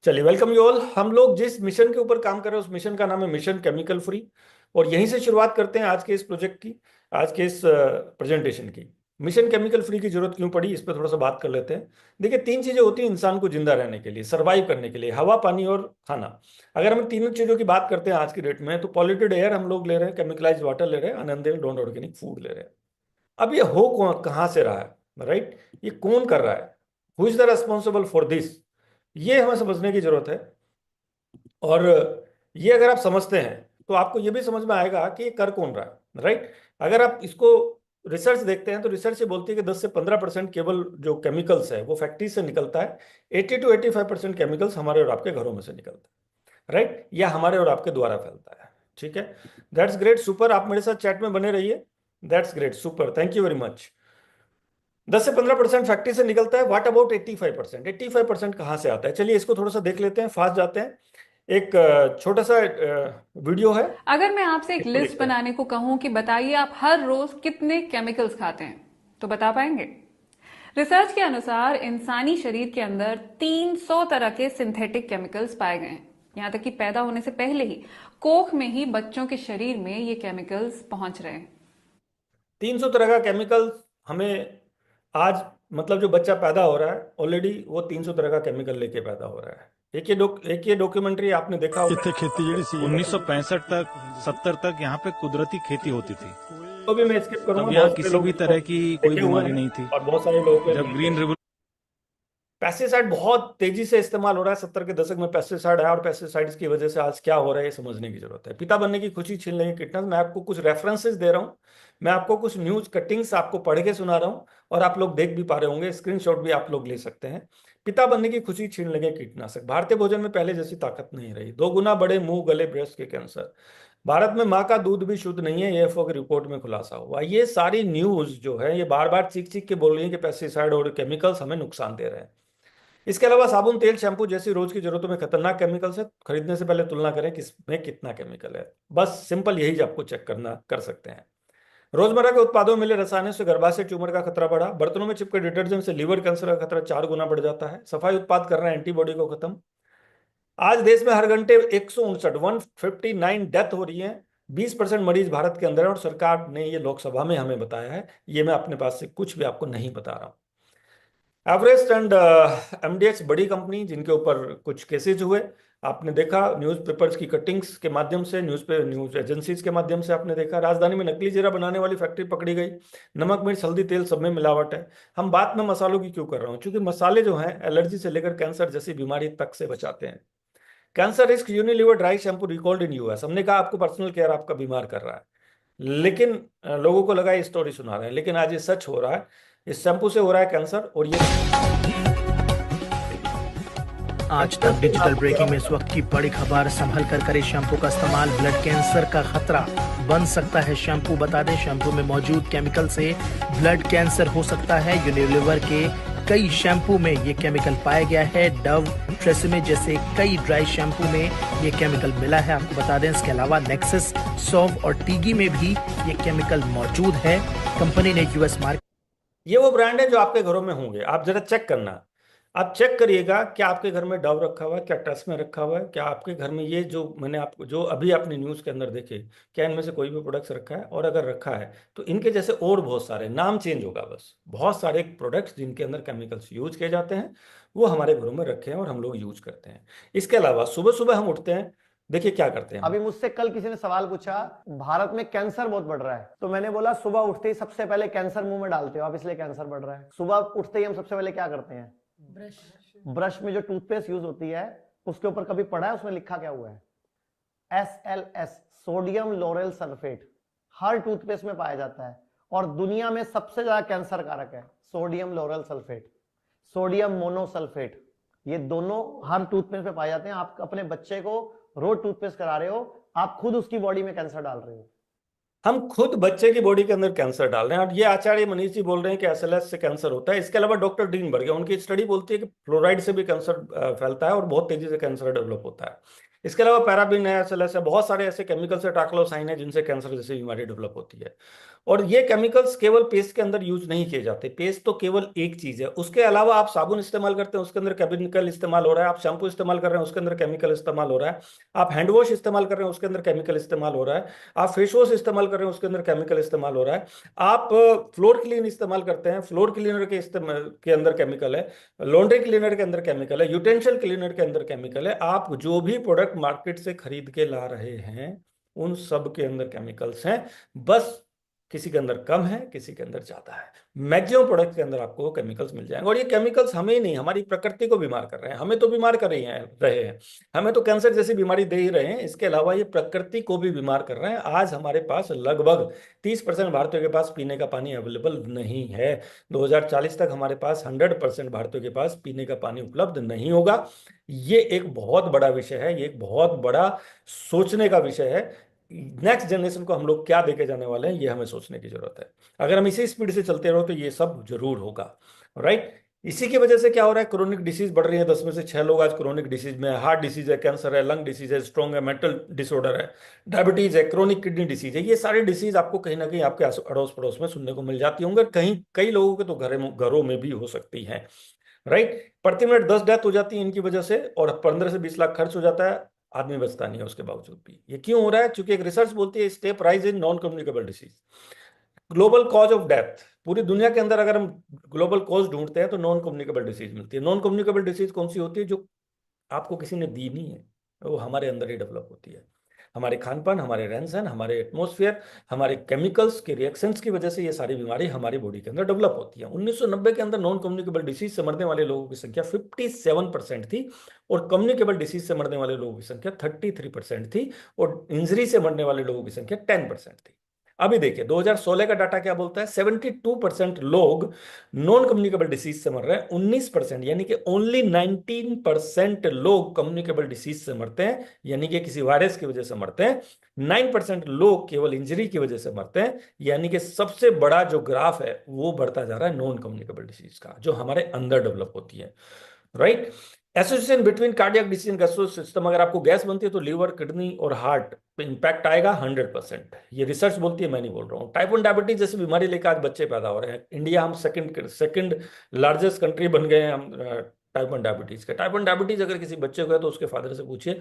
चलिए, welcome you all. हम लोग जिस मिशन के ऊपर काम कर रहे हैं उस मिशन का नाम है मिशन केमिकल फ्री। और यहीं से शुरुआत करते हैं आज के इस प्रोजेक्ट की, आज के इस प्रेजेंटेशन की। मिशन केमिकल फ्री की जरूरत क्यों पड़ी, इस पर थोड़ा सा बात कर लेते हैं। देखिए, तीन चीजें होती हैं इंसान को जिंदा रहने के लिए, सरवाइव करने के लिए: हवा, पानी और खाना। अगर हम तीनों चीजों की बात करते हैं आज की डेट में, तो पॉल्यूटेड एयर हम लोग ले रहे हैं, केमिकलाइज्ड वाटर ले रहे हैं, अनअनदेड नॉन ऑर्गेनिक फूड ले रहे हैं। अब ये हो कौन, कहाँ से रहा है, राइट? ये कौन कर रहा है? Who is the responsible for this? ये हमें समझने की जरूरत है। और ये अगर आप समझते हैं तो आपको ये भी समझ में आएगा कि ये कर कौन रहा है, राइट? अगर आप इसको रिसर्च देखते हैं तो रिसर्च ये बोलती है कि 10 से 15% केवल जो केमिकल्स है वो फैक्ट्री से निकलता है। 80 to 85% केमिकल्स हमारे और आपके घरों में से निकलता है, राइट? या हमारे और आपके द्वारा फैलता है। ठीक है, दैट्स ग्रेट, सुपर। आप मेरे साथ चैट में बने रहिए। That's great, super, thank you very much. 10 से 15% फैक्ट्री से निकलता है। What about 85%? 85% कहाँ से आता है? चलिए इसको थोड़ा सा देख लेते हैं, फास्ट जाते हैं। एक छोटा सा वीडियो है, अगर मैं आपसे एक इसको लिस्ट देखते हैं। बनाने को कहूं कि बताइए आप हर रोज कितने केमिकल्स खाते हैं, तो बता पाएंगे? रिसर्च के अनुसार इंसानी शरीर के अंदर 300 तरह के सिंथेटिक केमिकल्स पाए गए हैं। यहां तक कि पैदा होने से पहले ही कोख में ही बच्चों के शरीर में ये केमिकल्स पहुंच रहे हैं। 300 तरह का केमिकल हमें आज, मतलब जो बच्चा पैदा हो रहा है ऑलरेडी वो 300 तरह का केमिकल लेके पैदा हो रहा है। एक ये डॉक्यूमेंट्री आपने देखा ਇੱਥੇ होगा। खेती ਜਿਹੜੀ ਸੀ 1965 तक 70 तक यहाँ पे कुदरती खेती होती थी। तो भी मैं स्किप करूंगा, तब यहाँ बहुत सारे किसी लोग भी इसको तरह की कोई देखे हुए बीमारी हैं नहीं थी। और बहुत सारे लोगों को जब नहीं ग्रीन देखे। रिवोल्यूशन पेस्टिसाइड बहुत तेजी से इस्तेमाल हो रहा है, 70 के दशक में पेस्टिसाइड है, और पेस्टिसाइड्स की वजह से आज क्या हो रहा है ये समझने की जरूरत है। पिता बनने की खुशी छीन लेंगे कीटनाशक। मैं आपको कुछ रेफरेंसेस दे रहा हूँ, मैं आपको कुछ न्यूज कटिंग्स आपको पढ़ के सुना रहा हूँ, और आप लोग देख भी पा रहे होंगे, स्क्रीनशॉट भी आप लोग ले सकते हैं। पिता बनने की खुशी छीन लेंगे कीटनाशक। भारतीय भोजन में पहले जैसी ताकत नहीं रही। 2 गुना बड़े मुंह, गले, ब्रेस्ट के कैंसर। भारत में माँ का दूध भी शुद्ध नहीं है, एएफओ की रिपोर्ट में खुलासा हुआ। ये सारी न्यूज जो है ये बार बार चीख चीख के बोल रही है कि पेस्टिसाइड और केमिकल्स हमें नुकसान दे रहे हैं। इसके अलावा साबुन, तेल, शैम्पू जैसी रोज की जरूरतों में खतरनाक केमिकल्स है। खरीदने से पहले तुलना करें किसमें कितना केमिकल है। बस सिंपल यही आपको चेक करना कर सकते हैं। रोजमर्रा के उत्पादों में मिले रसायनों से गर्भाशय ट्यूमर का खतरा बढ़ा। बर्तनों में चिपके डिटर्जेंट से लीवर कैंसर का खतरा 4 गुना बढ़ जाता है। सफाई उत्पाद कर रहे हैं एंटीबॉडी को खत्म। आज देश में हर घंटे 159 डेथ हो रही है। 20% मरीज भारत के अंदर है, और सरकार ने ये लोकसभा में हमें बताया है। ये मैं अपने पास से कुछ भी आपको नहीं बता रहा हूं। एवरेस्ट एंड एमडीएक्स बड़ी कंपनी जिनके ऊपर कुछ केसेस हुए, आपने देखा न्यूज़पेपर्स की कटिंग्स के माध्यम से, न्यूज एजेंसीज के माध्यम से आपने देखा। राजधानी में नकली जीरा बनाने वाली फैक्ट्री पकड़ी गई। नमक, मिर्च, हल्दी, तेल सब में मिलावट है। हम बात में मसालों की क्यों कर रहा हूँ? क्योंकि मसाले जो हैं एलर्जी से लेकर कैंसर जैसी बीमारी तक से बचाते हैं। Cancer risk, Unilever dry shampoo recalled in US. हमने कहा आपको पर्सनल केयर आपका बीमार कर रहा है, लेकिन लोगों को लगा ये स्टोरी सुना रहे हैं, लेकिन आज ये सच हो रहा है। इस शैम्पू से हो रहा है कैंसर। और ये आज तक डिजिटल ब्रेकिंग में इस वक्त की बड़ी खबर। संभल कर करे शैम्पू का इस्तेमाल, ब्लड कैंसर का खतरा बन सकता है शैम्पू। बता दें, शैम्पू में मौजूद केमिकल से ब्लड कैंसर हो सकता है। यूनिलीवर के कई शैम्पू में ये केमिकल पाया गया है। डव, ट्रेसेमे जैसे कई ड्राई शैम्पू में ये केमिकल मिला है। आपको बता दें, इसके अलावा नेक्सस, सौव और टीगी में भी ये केमिकल मौजूद है। कंपनी ने यूएस मार्केट ये वो ब्रांड है जो आपके घरों में होंगे, आप जरा चेक करना। आप चेक करिएगा क्या आपके घर में डव रखा हुआ है, क्या ट्रेसमे रखा हुआ है, क्या आपके घर में ये जो मैंने आपको जो अभी आपने न्यूज़ के अंदर देखे, क्या इनमें से कोई भी प्रोडक्ट्स रखा है? और अगर रखा है तो इनके जैसे और बहुत सारे, नाम चेंज होगा बस, बहुत सारे प्रोडक्ट्स जिनके अंदर केमिकल्स यूज किए जाते हैं वो हमारे घरों में रखे हैं और हम लोग यूज करते हैं। इसके अलावा सुबह सुबह हम उठते हैं, देखिए क्या करते हैं हम। अभी मुझसे कल किसी ने सवाल पूछा, भारत में कैंसर बहुत बढ़ रहा है, तो मैंने बोला सुबह उठते ही सबसे पहले कैंसर मुंह में डालते हो आप, इसलिए कैंसर बढ़ रहा है। सुबह उठते ही हम सबसे पहले क्या करते हैं? ब्रश में जो टूथपेस्ट यूज होती है उसके ऊपर कभी पढ़ा है उसमें लिखा क्या हुआ है? SLS, सोडियम लोरेल सल्फेट, हर टूथपेस्ट में पाया जाता है। और दुनिया में सबसे ज्यादा कैंसर कारक है sodium lauryl sulphate, sodium monosulphate. ये दोनों हर टूथपेस्ट में पाए जाते हैं। आप अपने बच्चे को रोज टूथपेस्ट करा रहे हो, आप खुद उसकी बॉडी में कैंसर डाल रहे हो। हम खुद बच्चे की बॉडी के अंदर कैंसर डाल रहे हैं। और ये आचार्य मनीष जी बोल रहे हैं कि एसएलएस से कैंसर होता है। इसके अलावा डॉक्टर डीन बर्ग, उनकी स्टडी बोलती है कि फ्लोराइड से भी कैंसर फैलता है और बहुत तेजी से कैंसर डेवलप होता है। इसके अलावा पैराबिन है, एसएलएस है, बहुत सारे ऐसे केमिकल्स है, ट्राइक्लोसाइन है, जिनसे कैंसर जैसी बीमारी डेवलप होती है। और ये केमिकल्स केवल पेस्ट के अंदर यूज नहीं किए जाते, पेस्ट तो केवल एक चीज है, उसके अलावा आप साबुन इस्तेमाल करते हैं उसके अंदर केमिकल इस्तेमाल हो रहा है, आप शैम्पू इस्तेमाल कर रहे हैं उसके अंदर केमिकल इस्तेमाल हो रहा है, आप हैंड वॉश इस्तेमाल कर रहे हैं उसके अंदर केमिकल इस्तेमाल हो रहा है, आप फेस वॉश इस्तेमाल कर रहे हैं उसके अंदर केमिकल इस्तेमाल हो रहा है, आप फ्लोर क्लीन इस्तेमाल करते हैं, फ्लोर क्लीनर के अंदर केमिकल है, लॉन्ड्री क्लीनर के अंदर केमिकल है, यूटेंशियल क्लीनर के अंदर केमिकल है। आप जो भी प्रोडक्ट मार्केट से खरीद के ला रहे हैं उन सब के अंदर केमिकल्स हैं, बस किसी के अंदर कम है, किसी के अंदर ज्यादा है। मैक्सिमम प्रोडक्ट के अंदर आपको केमिकल्स मिल जाएंगे, और ये केमिकल्स हमें ही नहीं, हमारी प्रकृति को बीमार कर रहे हैं। हमें तो बीमार कर रहे हैं, हमें तो कैंसर जैसी बीमारी दे ही रहे हैं, इसके अलावा ये प्रकृति को भी बीमार कर रहे हैं। आज हमारे पास लगभग 30% भारतीयों के पास पीने का पानी अवेलेबल नहीं है। 2040 तक हमारे पास 100% भारतीयों के पास पीने का पानी उपलब्ध नहीं होगा। ये एक बहुत बड़ा विषय है, ये एक बहुत बड़ा सोचने का विषय है। नेक्स्ट जनरेशन को हम लोग क्या देके जाने वाले हैं, ये हमें सोचने की जरूरत है। अगर हम इसी स्पीड से चलते रहो तो ये सब जरूर होगा, राइट। इसी की वजह से क्या हो रहा है, क्रोनिक डिसीज बढ़ रही है, 10 में से 6 लोग आज क्रोनिक डिसीज में है। हार्ट डिसीज है, कैंसर है, लंग डिसीज है, स्ट्रोंग है, मेंटल डिसऑर्डर है, डायबिटीज है, क्रोनिक किडनी डिसीज है। ये सारी डिसीज आपको कहीं ना कहीं आपके अड़ोस पड़ोस में सुनने को मिल जाती होंगे, कहीं कई लोगों के तो घरों में भी हो सकती है, राइट। प्रति मिनट 10 डेथ हो जाती है इनकी वजह से, और 15 से 20 लाख खर्च हो जाता है, आदमी बचता नहीं है उसके बावजूद भी। ये क्यों हो रहा है? क्योंकि एक रिसर्च बोलती है step rise in non communicable disease, global cause of death. पूरी दुनिया के अंदर अगर हम ग्लोबल कॉज ढूंढते हैं तो नॉन कम्युनिकेबल डिसीज मिलती है। नॉन कम्युनिकेबल डिसीज कौन सी होती है? जो आपको किसी ने दी नहीं है, वो हमारे अंदर ही डेवलप होती है। हमारे खान पान, हमारे रहन सहन, हमारे एटमोसफियर, हमारे केमिकल्स के रिएक्शंस की वजह से ये सारी बीमारी हमारी बॉडी के अंदर डेवलप होती है। 1990 के अंदर नॉन कम्युनिकेबल डिसीज से मरने वाले लोगों की संख्या 57% थी, और कम्युनिकेबल डिसीज से मरने वाले लोगों की संख्या 33% थी, और इंजरी से मरने वाले लोगों की संख्या 10% थी। अभी देखिए 2016 का डाटा क्या बोलता है, 72% लोग नॉन कम्युनिकेबल डिसीज से मर रहे हैं, 19% यानी कि ओनली 19% लोग कम्युनिकेबल डिसीज से मरते हैं, यानी कि किसी वायरस की वजह से मरते हैं। 9% लोग केवल इंजरी की वजह से मरते हैं, यानी कि सबसे बड़ा जो ग्राफ है वो बढ़ता जा रहा है नॉन कम्युनिकेबल डिसीज का, जो हमारे अंदर डेवलप होती है, right. Association between cardiac disease and gastro system, अगर आपको गैस बनती है तो लीवर, किडनी और हार्ट पे इंपैक्ट आएगा 100%। ये रिसर्च बोलती है, मैं नहीं बोल रहा हूँ। टाइप 1 डायबिटीज जैसी बीमारी लेकर आज बच्चे पैदा हो रहे हैं। इंडिया हम सेकंड लार्जेस्ट कंट्री बन गए हैं हम टाइप 1 डायबिटीज का। टाइप 1 डायबिटीज अगर किसी बच्चे को है तो उसके फादर से पूछिए,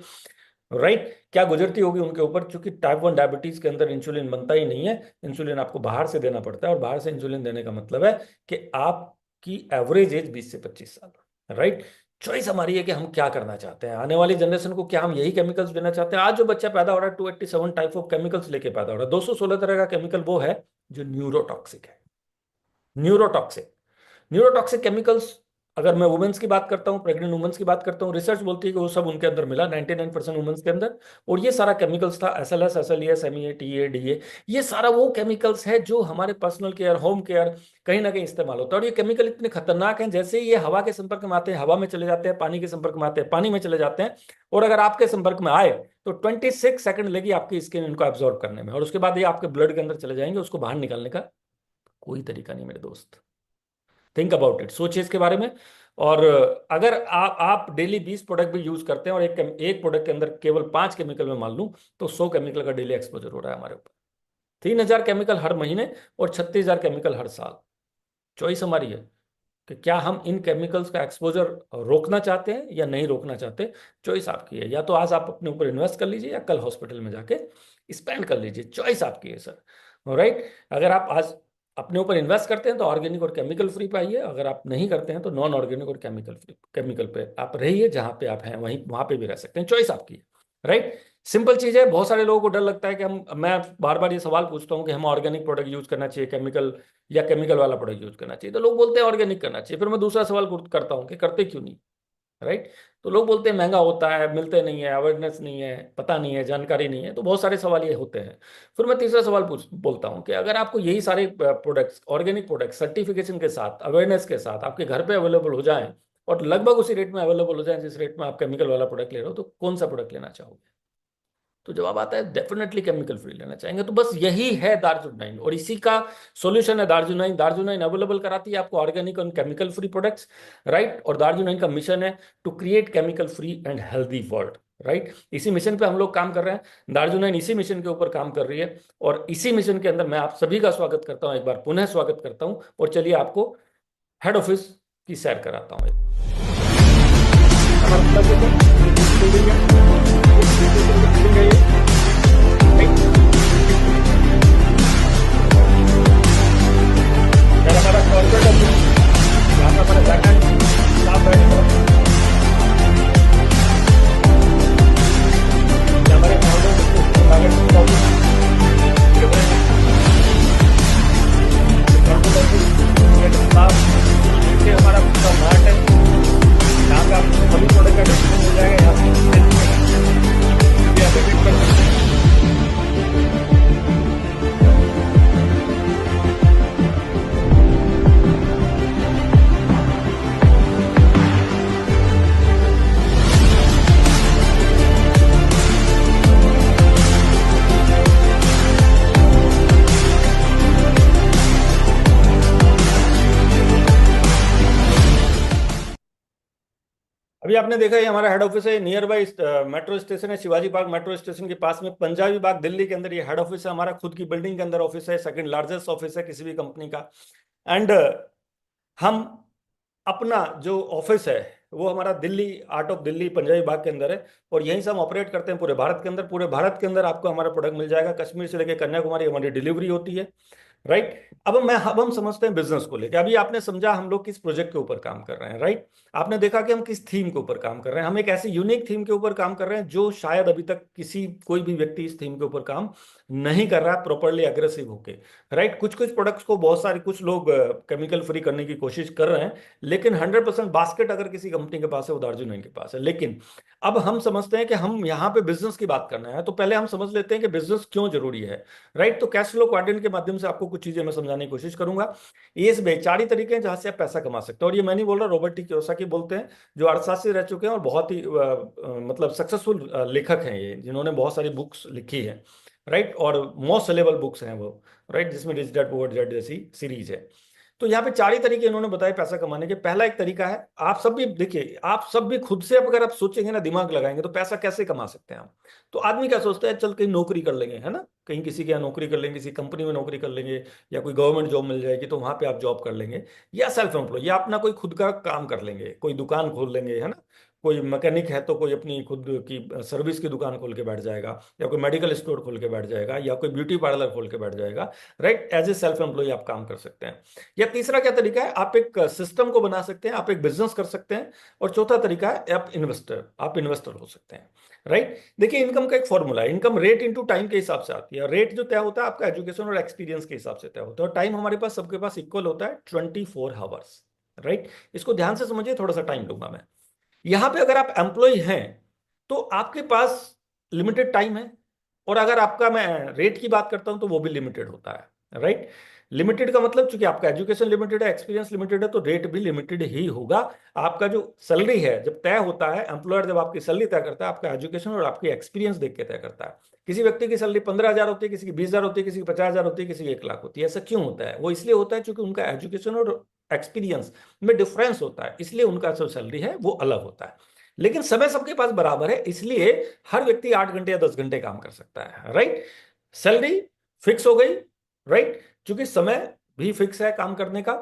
राइट, क्या गुजरती होगी उनके ऊपर। क्योंकि टाइप 1 डायबिटीज के अंदर इंसुलिन बनता ही नहीं है, इंसुलिन आपको बाहर से देना पड़ता है, और बाहर से इंसुलिन देने का मतलब है कि आपकी एवरेज एज 20 से 25 साल, राइट। चॉइस हमारी है कि हम क्या करना चाहते हैं, आने वाली जनरेशन को क्या हम यही केमिकल्स देना चाहते हैं। आज जो बच्चा पैदा हो रहा है 287 टाइप ऑफ केमिकल्स लेके पैदा हो रहा है। 216 तरह का केमिकल वो है जो न्यूरोटॉक्सिक है। न्यूरोटॉक्सिक न्यूरोटॉक्सिक केमिकल्स, अगर मैं वुमेन्स की बात करता हूँ, प्रेग्नेंट वुमेन्स की बात करता हूँ, रिसर्च बोलती है कि वो सब उनके अंदर मिला, 99% वुमेन्स के अंदर। और ये सारा केमिकल्स था, एसएलएस, एसएलईएस, एमईए, टीए, डीए, ये सारा वो केमिकल्स है जो हमारे पर्सनल केयर, होम केयर कहीं ना कहीं इस्तेमाल होता है। और ये केमिकल इतने खतरनाक हैं, जैसे ये हवा के संपर्क में आते हैं हवा में चले जाते हैं, पानी के संपर्क में आते हैं पानी में चले जाते हैं, और अगर आपके संपर्क में आए तो 26 सेकंड लगी आपकी स्किन इनको एब्जॉर्ब करने में, और उसके बाद ये आपके ब्लड के अंदर चले जाएंगे। उसको बाहर निकालने का कोई तरीका नहीं मेरे दोस्त। थिंक अबाउट इट, सोचिए इसके बारे में। और अगर आप डेली 20 प्रोडक्ट भी यूज करते हैं, और एक प्रोडक्ट के अंदर केवल 5 केमिकल में मान लूं, तो 100 केमिकल का डेली एक्सपोजर हो रहा है हमारे ऊपर। 3000 केमिकल हर महीने और 36,000 केमिकल हर साल। चॉइस हमारी है कि क्या हम इन केमिकल्स का एक्सपोजर रोकना चाहते हैं या नहीं रोकना चाहते। चॉइस आपकी है, या तो आज आप अपने ऊपर इन्वेस्ट कर लीजिए, या कल हॉस्पिटल में जाके स्पेंड कर लीजिए। चॉइस आपकी है सर, राइट। अगर आप आज अपने ऊपर इन्वेस्ट करते हैं तो ऑर्गेनिक और केमिकल फ्री पाइए, अगर आप नहीं करते हैं तो नॉन ऑर्गेनिक और केमिकल पे आप रहिए। जहां पे आप हैं वहां पे भी रह सकते हैं, चॉइस आपकी है, राइट। सिंपल चीज है। बहुत सारे लोगों को डर लगता है कि मैं बार बार ये सवाल पूछता हूँ कि हम ऑर्गेनिक प्रोडक्ट यूज करना चाहिए केमिकल, या केमिकल वाला प्रोडक्ट यूज करना चाहिए, तो लोग बोलते हैं ऑर्गेनिक करना चाहिए। फिर मैं दूसरा सवाल करता हूँ कि करते क्यों नहीं, राइट। तो लोग बोलते हैं महंगा होता है, मिलते नहीं है, अवेयरनेस नहीं है, पता नहीं है, जानकारी नहीं है, तो बहुत सारे सवाल ये होते हैं। फिर मैं तीसरा सवाल बोलता हूँ कि अगर आपको यही सारे प्रोडक्ट्स, ऑर्गेनिक प्रोडक्ट सर्टिफिकेशन के साथ, अवेयरनेस के साथ आपके घर पे अवेलेबल हो जाएं, और लगभग उसी रेट में अवेलेबल हो जाए जिस रेट में आप केमिकल वाला प्रोडक्ट ले रहे हो, तो कौन सा प्रोडक्ट लेना चाहोगे? तो जवाब आता है डेफिनेटली केमिकल फ्री लेना चाहेंगे। तो बस यही है दार्जुनाइन, और इसी का सॉल्यूशन है दार्जुनाइन। दार्जुनाइन अवेलेबल कराती है आपको ऑर्गेनिक और केमिकल फ्री प्रोडक्ट्स, राइट। और दार्जुनाइन का मिशन है to create chemical free and healthy world. Right. इसी मिशन पे हम लोग काम कर रहे हैं, दार्जुनैन इसी मिशन के ऊपर काम कर रही है, और इसी मिशन के अंदर मैं आप सभी का स्वागत करता हूं, एक बार पुनः स्वागत करता हूं। और चलिए आपको हेड ऑफिस की सैर कराता हूं। हमारा कॉर्पोरेट ऑफिस, यहाँ पे हमारा बैकएंड स्टाफ बैठेगा, हमारे हमारा पूरा मार्ट है, यहाँ पे आपको सभी प्रोडक्ट का डिस्काउंट मिल जाएगा। यहाँ अभी आपने देखा, ये हमारा हेड ऑफिस है, नियर बाई मेट्रो स्टेशन है, शिवाजी पार्क मेट्रो स्टेशन के पास में, पंजाबी बाग दिल्ली के अंदर ये हेड ऑफिस है। हमारा खुद की बिल्डिंग के अंदर ऑफिस है, सेकंड लार्जेस्ट ऑफिस है किसी भी कंपनी का। एंड हम अपना जो ऑफिस है वो हमारा दिल्ली, आर्ट ऑफ दिल्ली पंजाबी बाग के अंदर है, और यहीं से हम ऑपरेट करते हैं पूरे भारत के अंदर। पूरे भारत के अंदर आपको हमारा प्रोडक्ट मिल जाएगा, कश्मीर से लेकर कन्याकुमारी हमारी डिलीवरी होती है, राइट। अब हम समझते हैं बिजनेस को लेकर। अभी आपने समझा हम लोग किस प्रोजेक्ट के ऊपर काम कर रहे हैं, राइट। आपने देखा कि हम किस थीम के ऊपर काम कर रहे हैं। हम एक ऐसी यूनिक थीम के ऊपर काम कर रहे हैं जो शायद अभी तक कोई भी व्यक्ति इस थीम के ऊपर काम नहीं कर रहा है प्रॉपरली अग्रेसिव होके, राइट। कुछ कुछ प्रोडक्ट्स को बहुत सारे कुछ लोग केमिकल फ्री करने की कोशिश कर रहे हैं, लेकिन 100% बास्केट अगर किसी कंपनी के पास है वो दार्जुनैन के पास है। लेकिन अब हम समझते हैं कि हम यहाँ पे बिजनेस की बात करना है, तो पहले हम समझ लेते हैं कि बिजनेस क्यों जरूरी है, राइट। तो कैश फ्लो क्वाड्रेंट के माध्यम से आपको कुछ चीजें मैं समझाने की कोशिश करूंगा। ये इस चार ही तरीके हैं जहां से आप पैसा कमा सकते हैं, और ये मैं नहीं बोल रहा, रॉबर्ट टी कियोसाकी बोलते हैं, जो अर्थशास्त्री रह चुके हैं और बहुत ही मतलब सक्सेसफुल लेखक हैं ये, जिन्होंने बहुत सारी बुक्स लिखी है, राइट। और मोस्ट सेलेबल बुक्स हैं वो, राइट, जिसमें रिच डैड पुअर डैड जैसी सीरीज है। तो यहाँ पे चार ही तरीके इन्होंने बताए पैसा कमाने के। पहला एक तरीका है, आप सब भी देखिए, आप सब भी खुद से अगर आप सोचेंगे ना, दिमाग लगाएंगे, तो पैसा कैसे कमा सकते हैं हम। तो आदमी क्या सोचता है, चल कहीं नौकरी कर लेंगे, है ना, कहीं किसी के यहाँ नौकरी कर लेंगे, किसी कंपनी में नौकरी कर लेंगे, या कोई गवर्नमेंट जॉब मिल जाएगी तो वहां पे आप जॉब कर लेंगे, या सेल्फ एम्प्लॉय, या अपना कोई खुद का काम कर लेंगे, कोई दुकान खोल लेंगे, है ना। कोई मैकेनिक है तो कोई अपनी खुद की सर्विस की दुकान खोल के बैठ जाएगा, या कोई मेडिकल स्टोर खोल के बैठ जाएगा, या कोई ब्यूटी पार्लर खोल के बैठ जाएगा, right. As a self employ आप काम कर सकते हैं। या तीसरा क्या तरीका है, आप एक सिस्टम को बना सकते हैं, आप एक बिजनेस कर सकते हैं। और चौथा तरीका है आप इन्वेस्टर हो सकते हैं, राइट। देखिए, इनकम का एक फॉर्मूला है, इनकम रेट इनटू टाइम के हिसाब से आती है। रेट जो तय होता है आपका एजुकेशन और एक्सपीरियंस के हिसाब से तय होता है, और टाइम हमारे पास सबके पास इक्वल होता है 24 आवर्स, राइट। इसको ध्यान से समझिए, थोड़ा सा टाइम लूंगा मैं। यहां पे अगर आप एम्प्लॉय हैं तो आपके पास लिमिटेड टाइम है, और अगर आपका मैं रेट की बात करता हूं तो वो भी लिमिटेड होता है, राइट। लिमिटेड का मतलब, चूंकि आपका एजुकेशन लिमिटेड है, एक्सपीरियंस लिमिटेड है, तो रेट भी लिमिटेड ही होगा। आपका जो सैलरी है जब तय होता है, एम्प्लॉयर जब आपकी सैलरी तय करता है, आपका एजुकेशन और आपकी एक्सपीरियंस देख के तय करता है। किसी व्यक्ति की सैलरी 15,000 होती है, किसी की 20,000 होती है, किसी की 50,000 होती है, किसी की 1 लाख होती है। ऐसा क्यों होता है? वो इसलिए होता है क्योंकि उनका एजुकेशन और एक्सपीरियंस में डिफरेंस होता है, इसलिए उनका जो सैलरी है वो अलग होता है। लेकिन समय सबके पास बराबर है, इसलिए हर व्यक्ति 8 घंटे या 10 घंटे काम कर सकता है, राइट। सैलरी फिक्स हो गई, राइट, क्योंकि समय भी फिक्स है काम करने का।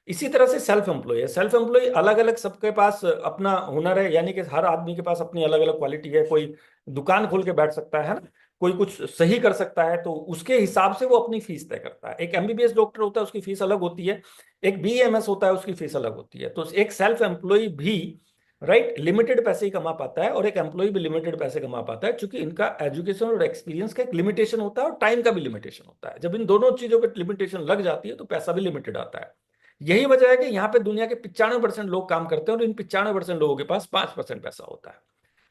इसी तरह से सेल्फ एम्प्लॉय है। सेल्फ एम्प्लॉय अलग अलग सबके पास अपना हुनर है, यानी कि हर आदमी के पास अपनी अलग अलग क्वालिटी है। कोई दुकान खोल के बैठ सकता है ना, कोई कुछ सही कर सकता है, तो उसके हिसाब से वो अपनी फीस तय करता है। एक एमबीबीएस डॉक्टर होता है, उसकी फीस अलग होती है। एक बीएमएस होता है, उसकी फीस अलग होती है। तो एक सेल्फ एम्प्लॉय भी, राइट, लिमिटेड पैसे ही कमा पाता है, और एक एम्प्लॉय भी लिमिटेड पैसे कमा पाता है, क्योंकि इनका एजुकेशन और एक्सपीरियंस का एक लिमिटेशन होता है, और टाइम का भी लिमिटेशन होता है। जब इन दोनों चीजों पे लिमिटेशन लग जाती है तो पैसा भी लिमिटेड आता है। यही वजह है कि यहाँ पे दुनिया के 95% लोग काम करते हैं, और इन 95% लोगों के पास 5% पैसा होता है।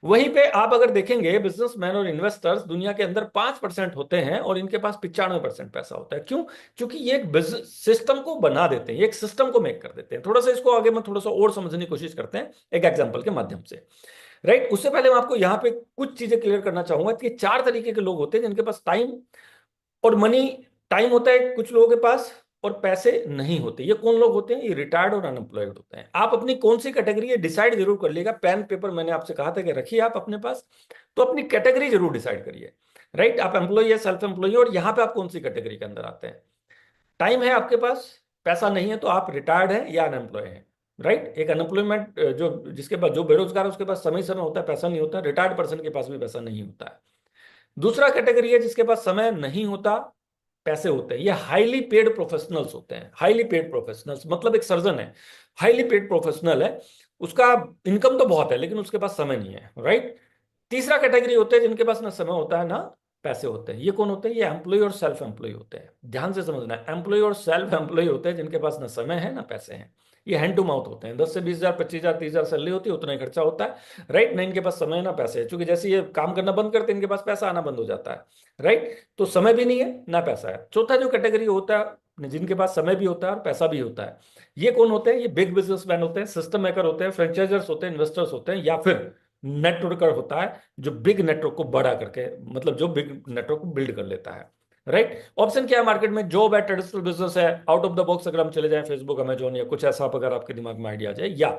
वहीं पे आप अगर देखेंगे, बिजनेसमैन और इन्वेस्टर्स दुनिया के अंदर 5% होते हैं, और इनके पास 95% पैसा होता है। क्यों? क्योंकि ये एक बिजनेस सिस्टम को बना देते हैं, एक सिस्टम को मेक कर देते हैं। थोड़ा सा इसको आगे मैं थोड़ा सा और समझने की कोशिश करते हैं एक एग्जाम्पल के माध्यम से, राइट। उससे पहले मैं आपको यहाँ पे कुछ चीजें क्लियर करना चाहूंगा कि 4 तरीके के लोग होते हैं जिनके पास टाइम और मनी। टाइम होता है कुछ लोगों के पास, और पैसे नहीं होते। ये कौन लोग होते हैं? ये रिटायर्ड और अनएम्प्लॉयड होते हैं। आप अपनी कौन सी कैटेगरी है डिसाइड जरूर कर लीजिएगा। पेन पेपर मैंने आपसे कहा था कि रखिए आप अपने पास, तो अपनी कैटेगरी जरूर डिसाइड करिए। राइट, आप एम्प्लॉय है, सेल्फ एम्प्लॉय, और यहां पे आप कौन सी कैटेगरी के अंदर आते हैं। टाइम है आपके पास, पैसा नहीं है, तो आप रिटायर्ड हैं या अनएम्प्लॉय हैं। राइट, एक अनएम्प्लॉयमेंट जो जिसके पास, जो बेरोजगार है उसके पास समय समय होता है, पैसा नहीं होता। रिटायर्ड पर्सन के पास भी पैसा नहीं होता है। दूसरा कैटेगरी है जिसके पास समय नहीं होता, पैसे होते हैं। ये हाईली पेड प्रोफेशनल्स होते हैं। हाईली पेड प्रोफेशनल्स मतलब एक सर्जन है, हाईली पेड प्रोफेशनल है, उसका इनकम तो बहुत है लेकिन उसके पास समय नहीं है। राइट। तीसरा कैटेगरी होते हैं जिनके पास ना समय होता है ना पैसे होते हैं। ये कौन होते हैं? ये एम्प्लॉय और सेल्फ एम्प्लॉय होते हैं। ध्यान से समझना है, एम्प्लॉय और सेल्फ एम्प्लॉय होते हैं जिनके पास ना समय है ना पैसे हैं। ये हैंड टू माउथ होते हैं। 10 से 20 हजार, 25 हजार, 30 हजार सैलरी होती है, उतना ही खर्चा होता है। राइट, ना इनके पास समय है ना पैसे है, क्योंकि जैसे ये काम करना बंद करते हैं इनके पास पैसा आना बंद हो जाता है। राइट, तो समय भी नहीं है ना पैसा है। चौथा जो कैटेगरी होता है जिनके पास समय भी होता है और पैसा भी होता है, ये कौन होते हैं? ये बिग बिजनेसमैन होते हैं, सिस्टम मेकर होते हैं, फ्रेंचाइजर्स होते हैं, इन्वेस्टर्स होते हैं, या फिर नेटवर्कर होता है जो बिग नेटवर्क को बड़ा करके, मतलब जो बिग नेटवर्क को बिल्ड कर लेता है। राइट। ऑप्शन क्या है मार्केट में? जॉब है, ट्रेडिशनल बिजनेस है, आउट ऑफ द बॉक्स अगर हम चले जाएं फेसबुक, अमेजोन या कुछ ऐसा अगर आपके दिमाग में आइडिया आ जाए, या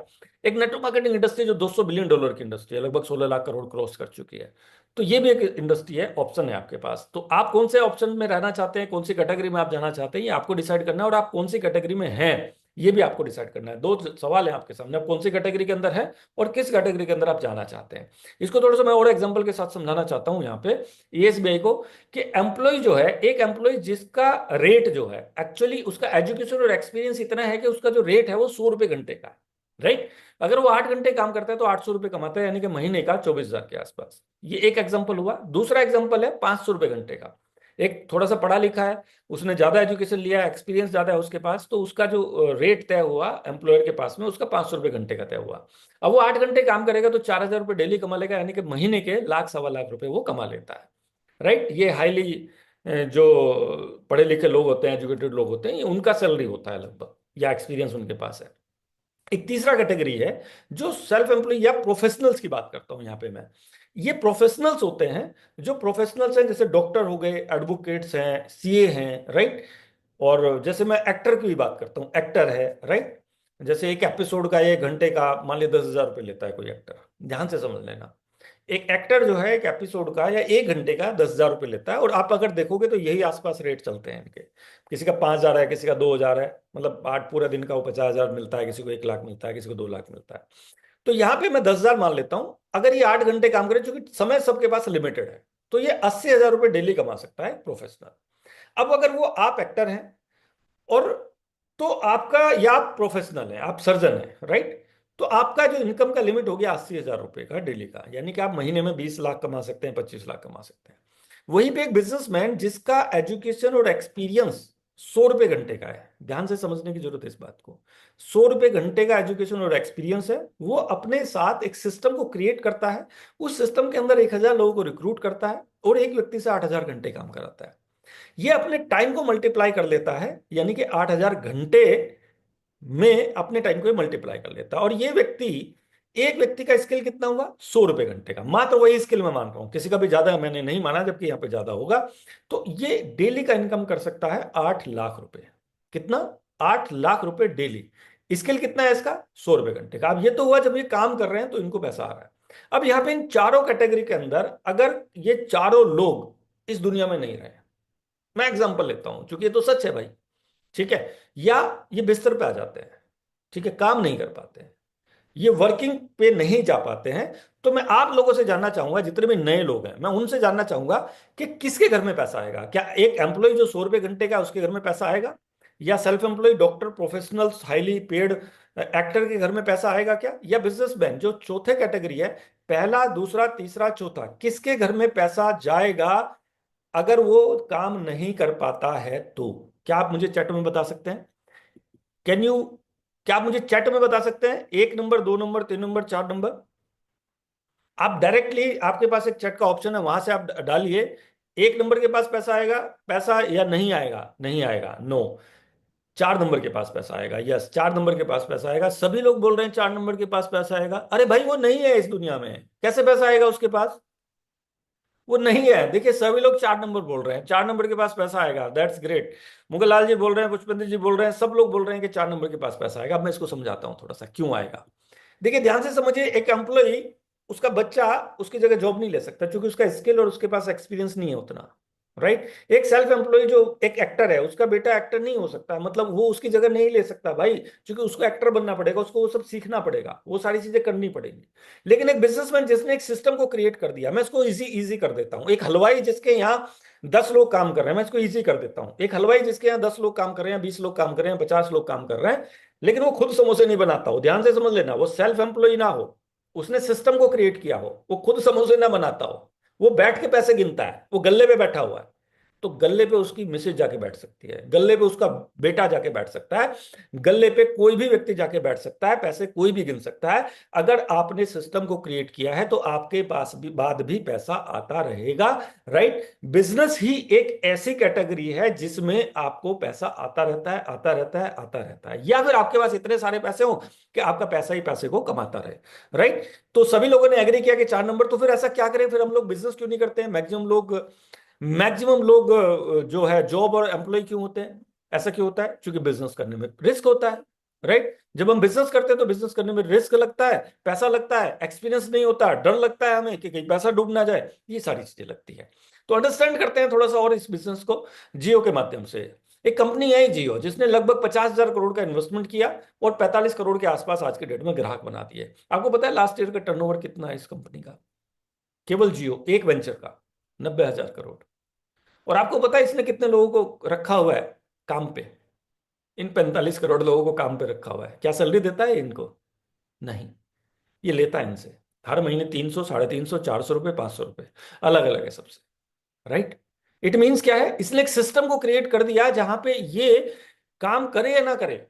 एक नेटवर्क मार्केटिंग इंडस्ट्री जो $200 बिलियन की इंडस्ट्री है, लगभग 16 लाख करोड़ क्रॉस कर चुकी है। तो ये भी एक इंडस्ट्री है। ऑप्शन है आपके पास, तो आप कौन से ऑप्शन में रहना चाहते हैं, कौन सी कैटेगरी में आप जाना चाहते हैं, ये आपको डिसाइड करना है। और आप कौन सी कैटेगरी में हैं ये भी आपको डिसाइड करना है। दो सवाल है आपके सामने, आप कौन सी कैटेगरी के अंदर है और किस कैटेगरी के अंदर आप जाना चाहते हैं। इसको थोड़ा सा मैं और एग्जांपल के साथ समझाना चाहता हूं यहाँ पे एसबीआई को, कि एम्प्लॉय जो है, एक एम्प्लॉय जिसका रेट जो है, एक्चुअली उसका एजुकेशन और एक्सपीरियंस इतना है कि उसका जो रेट है वो 100 रुपए घंटे का है। राइट, अगर वो 8 घंटे काम करता है तो 800 रुपए कमाता है, यानी कि महीने का 24 हजार के आसपास। ये एक एग्जाम्पल हुआ। दूसरा एग्जाम्पल है 500 रुपए घंटे का। एक थोड़ा सा पढ़ा लिखा है, उसने ज्यादा एजुकेशन लिया है, एक्सपीरियंस ज्यादा है उसके पास, तो उसका जो रेट तय हुआ एम्प्लॉयर के पास में, उसका 500 रुपए घंटे का तय हुआ। अब वो 8 घंटे काम करेगा तो 4 हजार रुपए डेली कमा लेगा, यानी कि महीने के लाख सवा लाख रुपए वो कमा लेता है। राइट, ये हाईली जो पढ़े लिखे लोग होते हैं, एजुकेटेड लोग होते हैं, ये उनका सैलरी होता है लगभग, या एक्सपीरियंस उनके पास है। एक तीसरा कैटेगरी है जो सेल्फ एम्प्लॉय या प्रोफेशनल्स की बात करता हूं यहां पे मैं। ये प्रोफेशनल्स होते हैं, जो प्रोफेशनल्स हैं, जैसे डॉक्टर हो गए, एडवोकेट्स हैं, सीए हैं। राइट, और जैसे मैं एक्टर की भी बात करता हूँ, एक्टर है। राइट, जैसे एक एपिसोड का 1 घंटे का मान लिया 10 हजार रुपये लेता है कोई एक्टर। ध्यान से समझ लेना, एक एक्टर जो है एक एपिसोड का या 1 घंटे का 10 हजार रुपये लेता है। और आप अगर देखोगे तो यही आसपास रेट चलते हैं इनके। किसी का 5 हजार है, किसी का 2 हजार है, मतलब 8 पूरा दिन का वो 50 हजार मिलता है, किसी को 1 लाख मिलता है, किसी को 2 लाख मिलता है। तो यहाँ पे मैं 10 हजार मान लेता हूं। अगर ये 8 घंटे काम करे, चूंकि समय सबके पास लिमिटेड है, तो ये 80 हजार रुपये डेली कमा सकता है प्रोफेशनल। अब अगर वो आप एक्टर हैं और, तो आपका, या आप प्रोफेशनल हैं, आप सर्जन हैं। राइट, तो आपका जो इनकम का लिमिट हो गया 80 हजार रुपये का डेली का, यानी कि आप महीने में 20 लाख कमा सकते हैं, 25 लाख कमा सकते हैं। वहीं पे एक बिजनेसमैन जिसका एजुकेशन और एक्सपीरियंस 100 रुपये घंटे का है, ध्यान से समझने की जरूरत है इस बात को। 100 रुपये घंटे का एजुकेशन और एक्सपीरियंस है, वो अपने साथ एक सिस्टम को क्रिएट करता है। उस सिस्टम के अंदर 1 हजार लोगों को रिक्रूट करता है और एक व्यक्ति से 8 हजार घंटे काम कराता है। ये अपने टाइम को मल्टीप्लाई कर लेता है, यानी कि 8 हजार घंटे में अपने टाइम को मल्टीप्लाई कर लेता है। और ये व्यक्ति, एक व्यक्ति का स्किल कितना हुआ? 100 रुपये घंटे का, मात्र वही स्किल मैं मान रहा हूं, किसी का भी ज्यादा मैंने नहीं माना, जबकि यहां पे ज्यादा होगा। तो ये डेली का इनकम कर सकता है 8 लाख रुपए। कितना? 8 लाख रुपए डेली। स्किल कितना है इसका? 100 रुपये घंटे का। अब ये तो हुआ जब ये काम कर रहे हैं तो इनको पैसा आ रहा है। अब यहां पे इन चारों कैटेगरी के अंदर अगर ये चारों लोग इस दुनिया में नहीं रहे, मैं एग्जांपल लेता हूं क्योंकि ये तो सच है भाई, ठीक है, या ये बिस्तर पे आ जाते हैं, ठीक है, काम नहीं कर पाते हैं, ये वर्किंग पे नहीं जा पाते हैं, तो मैं आप लोगों से जानना चाहूंगा, जितने भी नए लोग हैं, मैं उनसे जानना चाहूंगा कि किसके घर में पैसा आएगा। क्या एक एम्प्लॉय जो 100 रुपये घंटे का, उसके घर में पैसा आएगा? या self employ, doctor, professionals, highly paid actor के घर में पैसा आएगा क्या? या बिजनेसमैन जो चौथे कैटेगरी है, पहला, दूसरा, तीसरा, चौथा, किसके घर में पैसा जाएगा अगर वो काम नहीं कर पाता है? तो क्या आप मुझे चैट में बता सकते हैं? कैन यू, क्या आप मुझे चैट में बता सकते हैं? 1 नंबर, 2 नंबर, 3 नंबर, 4 नंबर। आप डायरेक्टली, आपके पास एक चैट का ऑप्शन है, वहां से आप डालिए 1 नंबर के पास पैसा आएगा, पैसा, या नहीं आएगा, नहीं आएगा, नो। 4 नंबर के पास पैसा आएगा, यस, 4 नंबर के पास पैसा आएगा। सभी लोग बोल रहे हैं 4 नंबर के पास पैसा आएगा। अरे भाई वो नहीं है इस दुनिया में, कैसे पैसा आएगा उसके पास? वो नहीं है। देखिए सभी लोग 4 नंबर बोल रहे हैं, 4 नंबर के पास पैसा आएगा, दैट्स ग्रेट। मुगल लाल जी बोल रहे हैं, पुष्पेंद्र जी बोल रहे हैं, सब लोग बोल रहे हैं कि 4 नंबर के पास पैसा आएगा। अब मैं इसको समझाता हूँ थोड़ा सा क्यों आएगा। देखिए ध्यान से समझिए, एक एम्प्लॉय, उसका बच्चा उसकी जगह जॉब नहीं ले सकता क्योंकि उसका स्किल और उसके पास एक्सपीरियंस नहीं है उतना, राइट। एक सेल्फ एम्प्लॉय जो एक एक्टर है, उसका बेटा एक्टर नहीं हो सकता, मतलब वो उसकी जगह नहीं ले सकता भाई, क्योंकि उसको एक्टर बनना पड़ेगा, उसको वो सब सीखना पड़ेगा, वो सारी चीजें करनी पड़ेगी। लेकिन एक बिजनेसमैन जिसने एक सिस्टम को क्रिएट कर दिया, मैं इसको इजी इजी कर देता हूँ। एक हलवाई जिसके यहाँ 10 लोग काम कर रहे हैं, मैं इसको इजी कर देता हूँ। एक हलवाई जिसके यहाँ 10 लोग काम कर रहे हैं, 20 लोग काम कर रहे हैं, 50 लोग काम कर रहे हैं, लेकिन वो खुद समोसे नहीं बनाता हो, ध्यान से समझ लेना, वो सेल्फ एम्प्लॉय ना हो, उसने सिस्टम को क्रिएट किया हो, वो खुद समोसे ना बनाता हो, वो बैठ के पैसे गिनता है, वो गल्ले पे बैठा हुआ है, तो गल्ले पे उसकी मिसेज जाके बैठ सकती है, गल्ले पे उसका बेटा जाके बैठ सकता है, गल्ले पे कोई भी व्यक्ति जाके बैठ सकता है, पैसे कोई भी गिन सकता है। अगर आपने सिस्टम को क्रिएट किया है तो आपके पास भी बाद भी पैसा आता रहेगा, राइट। बिजनेस ही एक ऐसी कैटेगरी है जिसमें आपको पैसा आता रहता है, आता रहता है, आता रहता है, या फिर आपके पास इतने सारे पैसे हो कि आपका पैसा ही पैसे को कमाता रहे, राइट। तो सभी लोगों ने एग्री किया कि 4 नंबर, तो फिर ऐसा क्या करें, फिर हम लोग बिजनेस क्यों नहीं करते हैं? मैक्सिमम लोग जो है जॉब और एम्प्लॉय क्यों होते हैं? ऐसा क्यों होता है? क्योंकि बिजनेस करने में रिस्क होता है, राइट। जब हम बिजनेस करते हैं तो बिजनेस करने में रिस्क लगता है, पैसा लगता है, एक्सपीरियंस नहीं होता, डर लगता है हमें कि कहीं पैसा डूब ना जाए, ये सारी चीजें लगती है। तो अंडरस्टैंड करते हैं थोड़ा सा और इस बिजनेस को जियो के माध्यम से। एक कंपनी है जियो, जिसने लगभग 50,000 करोड़ का इन्वेस्टमेंट किया और 45 करोड़ के आसपास आज के डेट में ग्राहक बना दिए। आपको पता है लास्ट ईयर का टर्नओवर कितना है इस कंपनी का? केवल जियो एक वेंचर का 90,000 करोड़। और आपको पता है इसने कितने लोगों को रखा हुआ है काम पे? इन 45 करोड़ लोगों को काम पे रखा हुआ है। क्या सैलरी देता है इनको? नहीं, ये लेता है इनसे हर महीने 300, 350, 400 रुपए, 500 रुपए, अलग अलग है सबसे, राइट। इट मीन्स क्या है, इसने एक सिस्टम को क्रिएट कर दिया जहां पे ये काम करे या ना करे,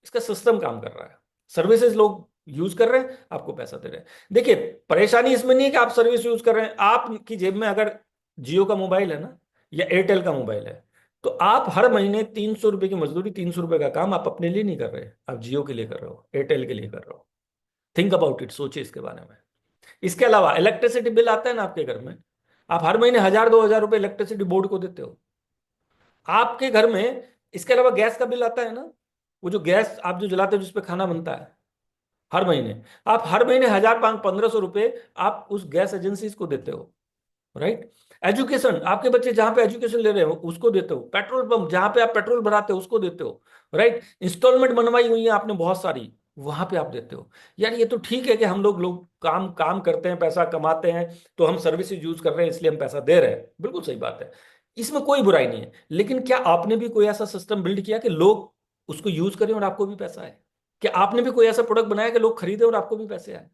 इसका सिस्टम काम कर रहा है। सर्विसेज लोग यूज कर रहे हैं, आपको पैसा दे रहे हैं। देखिए परेशानी इसमें नहीं है कि आप सर्विस यूज कर रहे हैं, आपकी जेब में अगर जियो का मोबाइल है ना, या एयरटेल का मोबाइल है, तो आप हर महीने 300 रुपए की मजदूरी, 300 रुपए का काम आप अपने लिए नहीं कर रहे, आप जियो के लिए कर रहे हो, एयरटेल के लिए कर रहे हो। थिंक अबाउट इट, सोचिए इसके बारे में। इसके अलावा इलेक्ट्रिसिटी बिल आता है ना आपके घर में, आप हर महीने 1,000-2,000 रुपए इलेक्ट्रिसिटी बोर्ड को देते हो आपके घर में। इसके अलावा गैस का बिल आता है ना, वो जो गैस आप जो जलाते हो, जिसपे खाना बनता है, हर महीने आप हर महीने 1,000-1,500 रुपए आप उस गैस एजेंसीज को देते हो, राइट। एजुकेशन, आपके बच्चे जहां पे एजुकेशन ले रहे हो उसको देते हो। पेट्रोल पंप जहां पे आप पेट्रोल भराते हो उसको देते हो, राइट। इंस्टॉलमेंट बनवाई हुई है आपने बहुत सारी, वहां पे आप देते हो। यार ये तो ठीक है कि हम लोग काम काम करते हैं, पैसा कमाते हैं, तो हम सर्विसेज यूज कर रहे हैं इसलिए हम पैसा दे रहे हैं, बिल्कुल सही बात है, इसमें कोई बुराई नहीं है। लेकिन क्या आपने भी कोई ऐसा सिस्टम बिल्ड किया कि लोग उसको यूज करें और आपको भी पैसा आए? क्या आपने भी कोई ऐसा प्रोडक्ट बनाया कि लोग खरीदे और आपको भी पैसे आए?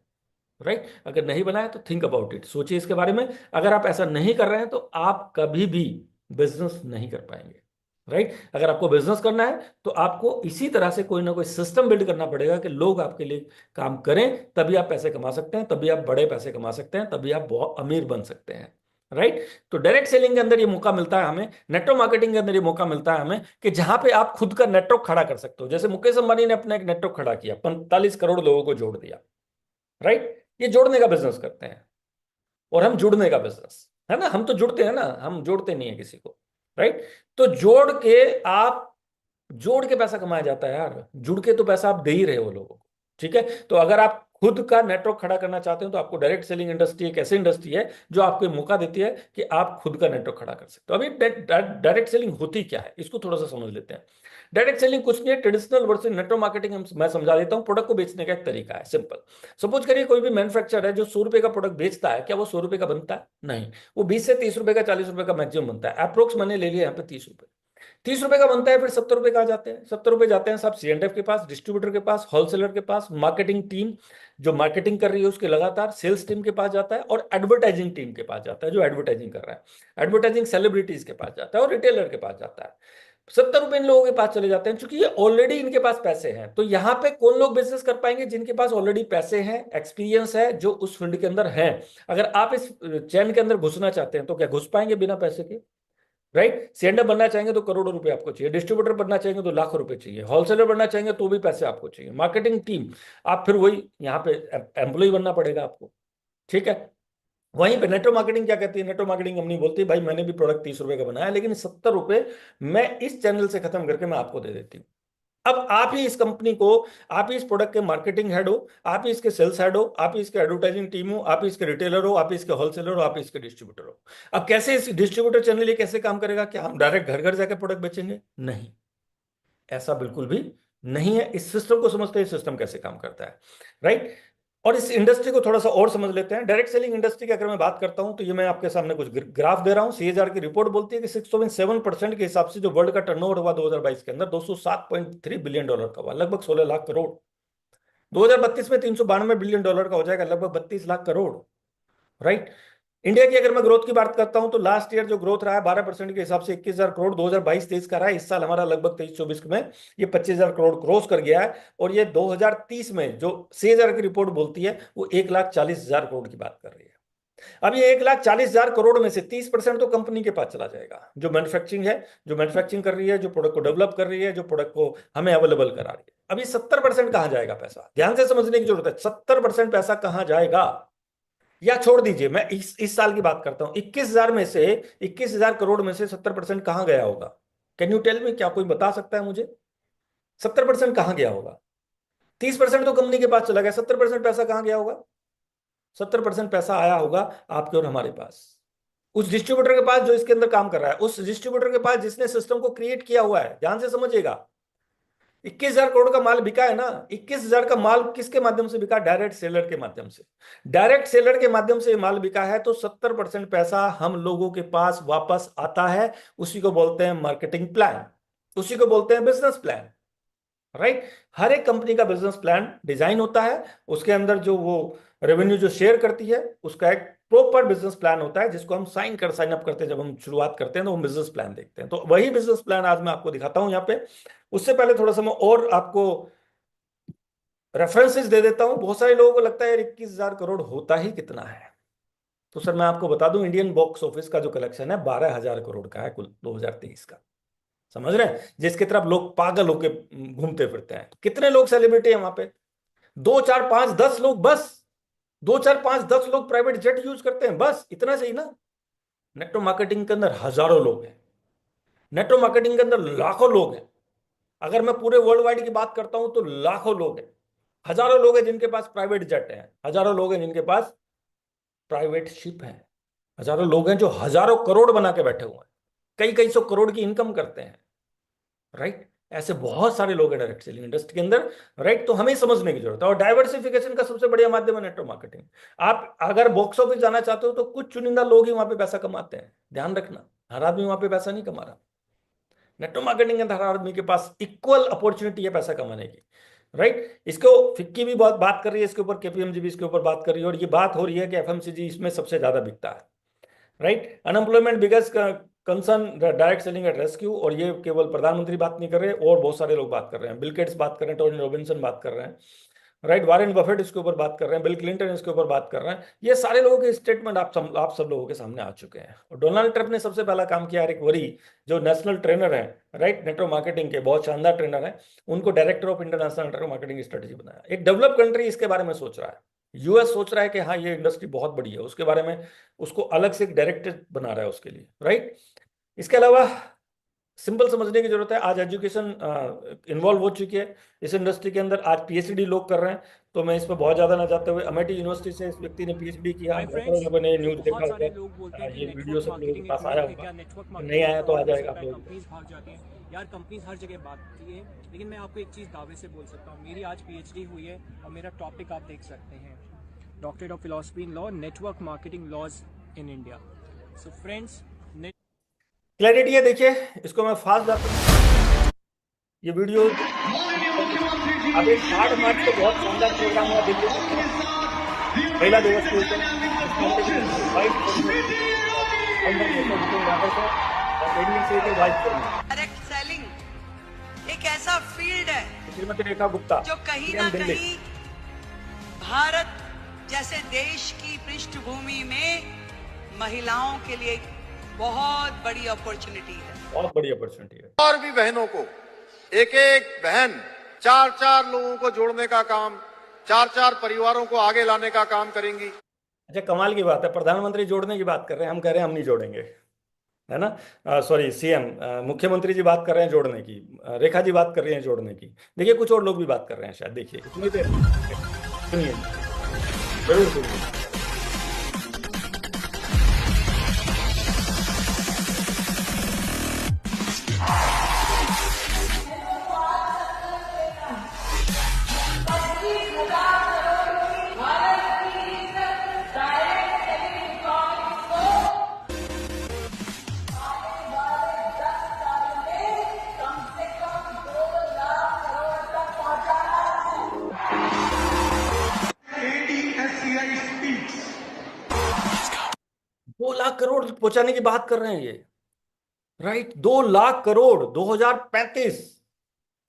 राइट। अगर नहीं बनाया तो थिंक अबाउट इट, सोचिए इसके बारे में। अगर आप ऐसा नहीं कर रहे हैं तो आप कभी भी बिजनेस नहीं कर पाएंगे, राइट। अगर आपको बिजनेस करना है तो आपको इसी तरह से कोई ना कोई सिस्टम बिल्ड करना पड़ेगा कि लोग आपके लिए काम करें, तभी आप पैसे कमा सकते हैं, तभी आप बड़े पैसे कमा सकते हैं, तभी आप बहुत अमीर बन सकते हैं, राइट। तो डायरेक्ट सेलिंग के अंदर ये मौका मिलता है हमें, नेटवर्क मार्केटिंग के अंदर ये मौका मिलता है हमें, कि जहां पे आप खुद का नेटवर्क खड़ा कर सकते हो। जैसे मुकेश अंबानी ने अपना एक नेटवर्क खड़ा किया, 45 करोड़ लोगों को जोड़ दिया, राइट। ये जोड़ने का बिजनेस करते हैं और हम जुड़ने का बिजनेस, है ना। हम तो जुड़ते हैं ना, हम जोड़ते नहीं है किसी को, राइट। तो जोड़ के पैसा कमाया जाता है यार, जुड़ के तो पैसा आप दे ही रहे हो लोगों को, ठीक है। तो अगर आप खुद का नेटवर्क खड़ा करना चाहते हो तो आपको डायरेक्ट सेलिंग इंडस्ट्री एक ऐसी इंडस्ट्री है जो आपको मौका देती है कि आप खुद का नेटवर्क खड़ा कर सकते हो। अभी डायरेक्ट सेलिंग होती क्या है, इसको थोड़ा सा समझ लेते हैं। डायरेक्ट सेलिंग कुछ नहीं है, ट्रेडिशनल वर्सेस नेटवर्क मार्केटिंग मैं समझा देता हूं। प्रोडक्ट को बेचने का एक तरीका है, सिंपल। सपोज करिए कोई भी मैन्युफैक्चरर है जो 100 रुपए का प्रोडक्ट बेचता है, क्या वो 100 रुपए का बनता है? नहीं, वो 20 से 30 रुपए का, 40 रुपए का मैक्सिमम बनता है। अप्रोक्स मैंने ले लिया यहाँ पे 30 रुपए, 30 रुपए का बनता है। फिर 70 रुपए कहाँ जाते हैं? 70 रुपए जाते हैं साहब C&F के पास, डिस्ट्रीब्यूटर के पास, होलसेलर के पास, मार्केटिंग टीम जो मार्केटिंग कर रही है उसके लगातार, सेल्स टीम के पास जाता है, और एडवर्टाइजिंग टीम के पास जाता है जो एडवर्टाइजिंग कर रहा है, एडवर्टाइजिंग सेलिब्रिटीज के पास जाता है, और रिटेलर के पास जाता है। 70 रुपए इन लोगों के पास चले जाते हैं, क्योंकि ये ऑलरेडी इनके पास पैसे हैं। तो यहाँ पे कौन लोग बिजनेस कर पाएंगे? जिनके पास ऑलरेडी पैसे हैं, एक्सपीरियंस है, जो उस फील्ड के अंदर है। अगर आप इस चैन के अंदर घुसना चाहते हैं तो क्या घुस पाएंगे बिना पैसे के? राइट। सेंडर बनना चाहेंगे तो करोड़ों रुपए आपको चाहिए, डिस्ट्रीब्यूटर बनना चाहेंगे तो लाखों रुपए चाहिए, होलसेलर बनना चाहेंगे तो भी पैसे आपको चाहिए, मार्केटिंग टीम, आप फिर वही यहाँ पे एम्प्लॉय बनना पड़ेगा आपको, ठीक है। वहीं पे नेटवर्क मार्केटिंग क्या कहती है? नेटवर्क मार्केटिंग कंपनी बोलती है भाई मैंने भी प्रोडक्ट 30 रुपए का बनाया, लेकिन 70 रुपए मैं इस चैनल से खत्म करके मैं आपको दे देती हूँ। अब आप ही इस कंपनी को, आप ही इस प्रोडक्ट के मार्केटिंग हेड हो, आप ही इसके सेल्स हेड हो, आप ही इसके एडवर्टाइजिंग टीम हो, आप ही इसके रिटेलर हो, आप ही इसके होलसेलर हो, आप ही इसके डिस्ट्रीब्यूटर हो। अब कैसे इस डिस्ट्रीब्यूटर चैनल ये कैसे काम करेगा? क्या हम डायरेक्ट घर घर जाकर प्रोडक्ट बेचेंगे? नहीं, ऐसा बिल्कुल भी नहीं है। इस सिस्टम को समझते हैं, सिस्टम कैसे काम करता है, राइट? और इस इंडस्ट्री को थोड़ा सा और समझ लेते हैं। डायरेक्ट सेलिंग इंडस्ट्री की अगर मैं बात करता हूं तो ये मैं आपके सामने कुछ ग्राफ दे रहा हूं। सीएजार की रिपोर्ट बोलती है कि 6.7% के हिसाब से जो वर्ल्ड का टर्नओवर हुआ 2022 के अंदर, $207.3 बिलियन का हुआ, लगभग 16 लाख करोड़। 2032 में $392 बिलियन का हो जाएगा, लगभग 32 लाख करोड़, राइट? इंडिया की अगर मैं ग्रोथ की बात करता हूं तो लास्ट ईयर जो ग्रोथ रहा है 12% के हिसाब से 21,000 करोड़ 2022-23 का रहा है। इस साल हमारा लगभग 23-24 में ये 25,000 करोड़ क्रॉस कर गया है। और ये 2030 में जो सीएजार की रिपोर्ट बोलती है वो 1,40,000 करोड़ की बात कर रही है। अब ये 1,40,000 करोड़ में से 30% तो कंपनी के पास चला जाएगा, जो मैन्युफैक्चरिंग है, जो मैन्युफैक्चरिंग कर रही है, जो प्रोडक्ट को डेवलप कर रही है, जो प्रोडक्ट को हमें अवेलेबल करा रही है। अभी 70% कहां जाएगा पैसा? ध्यान से समझने की जरूरत है। 70% पैसा कहां जाएगा? या छोड़ दीजिए, मैं इस साल की बात करता हूं। 21,000 में से, 21,000 करोड़ में से 70% कहां गया होगा? Can you tell me? क्या कोई बता सकता है मुझे? 70% कहां गया होगा? 30% तो कंपनी के पास चला गया, 70% पैसा कहां गया होगा? 70% पैसा आया होगा आपके और हमारे पास, उस डिस्ट्रीब्यूटर के पास जो इसके अंदर काम कर रहा है, उस डिस्ट्रीब्यूटर के पास जिसने सिस्टम को क्रिएट किया हुआ है। ध्यान से समझिएगा, 21,000 करोड़ का माल बिका है ना। 21,000 का माल किसके माध्यम से बिका? डायरेक्ट सेलर के माध्यम से। डायरेक्ट सेलर के माध्यम से माल बिका है तो 70% पैसा हम लोगों के पास वापस आता है। उसी को बोलते हैं मार्केटिंग प्लान, उसी को बोलते हैं बिजनेस प्लान, राइट? हर एक कंपनी का बिजनेस प्लान डिजाइन होता है, उसके अंदर जो वो रेवेन्यू जो शेयर करती है उसका एक प्रॉपर बिजनेस प्लान होता है, जिसको हम साइन अप करते हैं। जब हम शुरुआत करते हैं तो हम बिजनेस प्लान देखते हैं। तो वही बिजनेस प्लान आज मैं आपको दिखाता हूं यहाँ पे। उससे पहले थोड़ा सा मैं और आपको रेफरेंसेस दे देता हूं। बहुत सारे लोगों को लगता है यार 21,000 करोड़ होता ही कितना है। तो सर मैं आपको बता दूं, इंडियन बॉक्स ऑफिस का जो कलेक्शन है 12,000 करोड़ का है कुल 2023 का। समझ रहे हैं? जिसकी तरफ लोग पागल होके घूमते फिरते हैं। कितने लोग सेलिब्रिटी है वहां पे? 2 4 5 10 लोग बस। 2 4 5 10 लोग प्राइवेट जेट यूज करते हैं, बस इतना सही ना। नेटवर्क मार्केटिंग के अंदर हजारों लोग हैं, नेटवर्क मार्केटिंग के अंदर लाखों लोग हैं। अगर मैं पूरे वर्ल्ड वाइड की बात करता हूं तो लाखों लोग हैं, हजारों लोग हैं जिनके पास प्राइवेट जेट है, हजारों लोग हैं जिनके पास प्राइवेट शिप है, हजारों लोग हैं जो हजारों करोड़ बना के बैठे हुए हैं, कई कई सौ करोड़ की इनकम करते हैं, राइट? ऐसे बहुत सारे लोग हैं डायरेक्ट सेलिंग इंडस्ट्री के अंदर, राइट? तो हमें समझने की जरूरत है। और डाइवर्सिफिकेशन का सबसे बढ़िया माध्यम है नेटवर्क मार्केटिंग। आप अगर बॉक्स ऑफिस जाना चाहते हो तो कुछ चुनिंदा लोग ही वहां पे पैसा कमाते हैं, ध्यान रखना। हर आदमी वहां पे पैसा नहीं कमा रहा। नेटवर्क मार्केटिंग के अंदर हर आदमी के पास इक्वल अपॉर्चुनिटी है पैसा कमाने की, राइट? इसको फिक्की भी बहुत बात कर रही है इसके ऊपर, केपीएमजी भी इसके ऊपर बात कर रही है, और ये बात हो रही है कि एफएमसीजी इसमें सबसे ज्यादा बिकता है, right? Unemployment biggest concern direct selling at rescue. और ये केवल प्रधानमंत्री बात नहीं कर रहे, और बहुत सारे लोग बात कर रहे हैं। बिल गेट्स बात कर रहे हैं, टोनी रॉबिन्सन बात कर रहे हैं, राइट? वारेन बफेट इसके ऊपर बात कर रहे हैं, बिल क्लिंटन इसके ऊपर बात कर रहे हैं। ये सारे लोगों के स्टेटमेंट आप सब लोगों के सामने आ चुके हैं। और डोनाल्ड ट्रंप ने सबसे पहला काम किया, एरिक वरी जो नेशनल ट्रेनर है, राइट, नेटवर्क मार्केटिंग के बहुत शानदार ट्रेनर है, उनको director of international network marketing strategy बनाया। एक डेवलप कंट्री इसके बारे में सोच रहा है, यूएस सोच रहा है कि हाँ ये इंडस्ट्री बहुत बड़ी है, उसके बारे में उसको अलग से एक डायरेक्टर बना रहा है उसके लिए, राइट? इसके अलावा सिंपल समझने की जरूरत है, आज एजुकेशन इन्वॉल्व हो चुकी है इस इंडस्ट्री के अंदर। आज पीएचडी लोग कर रहे हैं, तो मैं इस पर बहुत ज्यादा ना जाते हुए, अमेठी यूनिवर्सिटी से इस व्यक्ति ने पीएचडी किया। लोगों ने न्यूज देखा बहुत सारे होगा, लोग बोलते हैं कि ये वीडियो नेटवर्क सब लोगों के मार्केटिंग पास एक आया मिथ है होगा, क्या? नेटवर्क नहीं मार्केटिंग आया तो आ जाएगा आप लोग। कंपनीज भाग जाती हैं यार, कंपनीज हर जगह भागती है। लेकिन मैं आपको एक चीज़ दावे से बोल सकता हूँ, मेरी आज पीएचडी हुई है और मेरा टॉपिक आप देख सकते हैं, doctorate of philosophy in law, network marketing laws in India. So friends, clarity है, देखिए इसको मैं फास्ट जाता हूँ। ये वीडियो अभी 8 मार्च को बहुत शानदार प्रोग्राम हुआ दिल्ली में, महिला दिवस के ऊपर। डायरेक्ट सेलिंग एक ऐसा फील्ड है श्रीमती रेखा गुप्ता जो कहीं ना कहीं भारत जैसे देश की पृष्ठभूमि में महिलाओं के लिए बहुत बड़ी अपॉर्चुनिटी है, बहुत बड़ी अपॉर्चुनिटी है। और भी बहनों को, एक एक बहन 4 4 लोगों को जोड़ने का काम, 4 4 परिवारों को आगे लाने का काम करेंगी। अच्छा, कमाल की बात है, प्रधानमंत्री जोड़ने की बात कर रहे हैं, हम कह रहे हैं हम नहीं जोड़ेंगे, है ना। सॉरी, सीएम, मुख्यमंत्री जी बात कर रहे हैं जोड़ने की, रेखा जी बात कर रही हैं जोड़ने की। देखिए कुछ और लोग भी बात कर रहे हैं शायद, देखिए इतनी देर सुनिए, जरूर सुनिए। दो लाख करोड़ पहुंचाने की बात कर रहे हैं ये, राइट। 2 लाख करोड़ 2035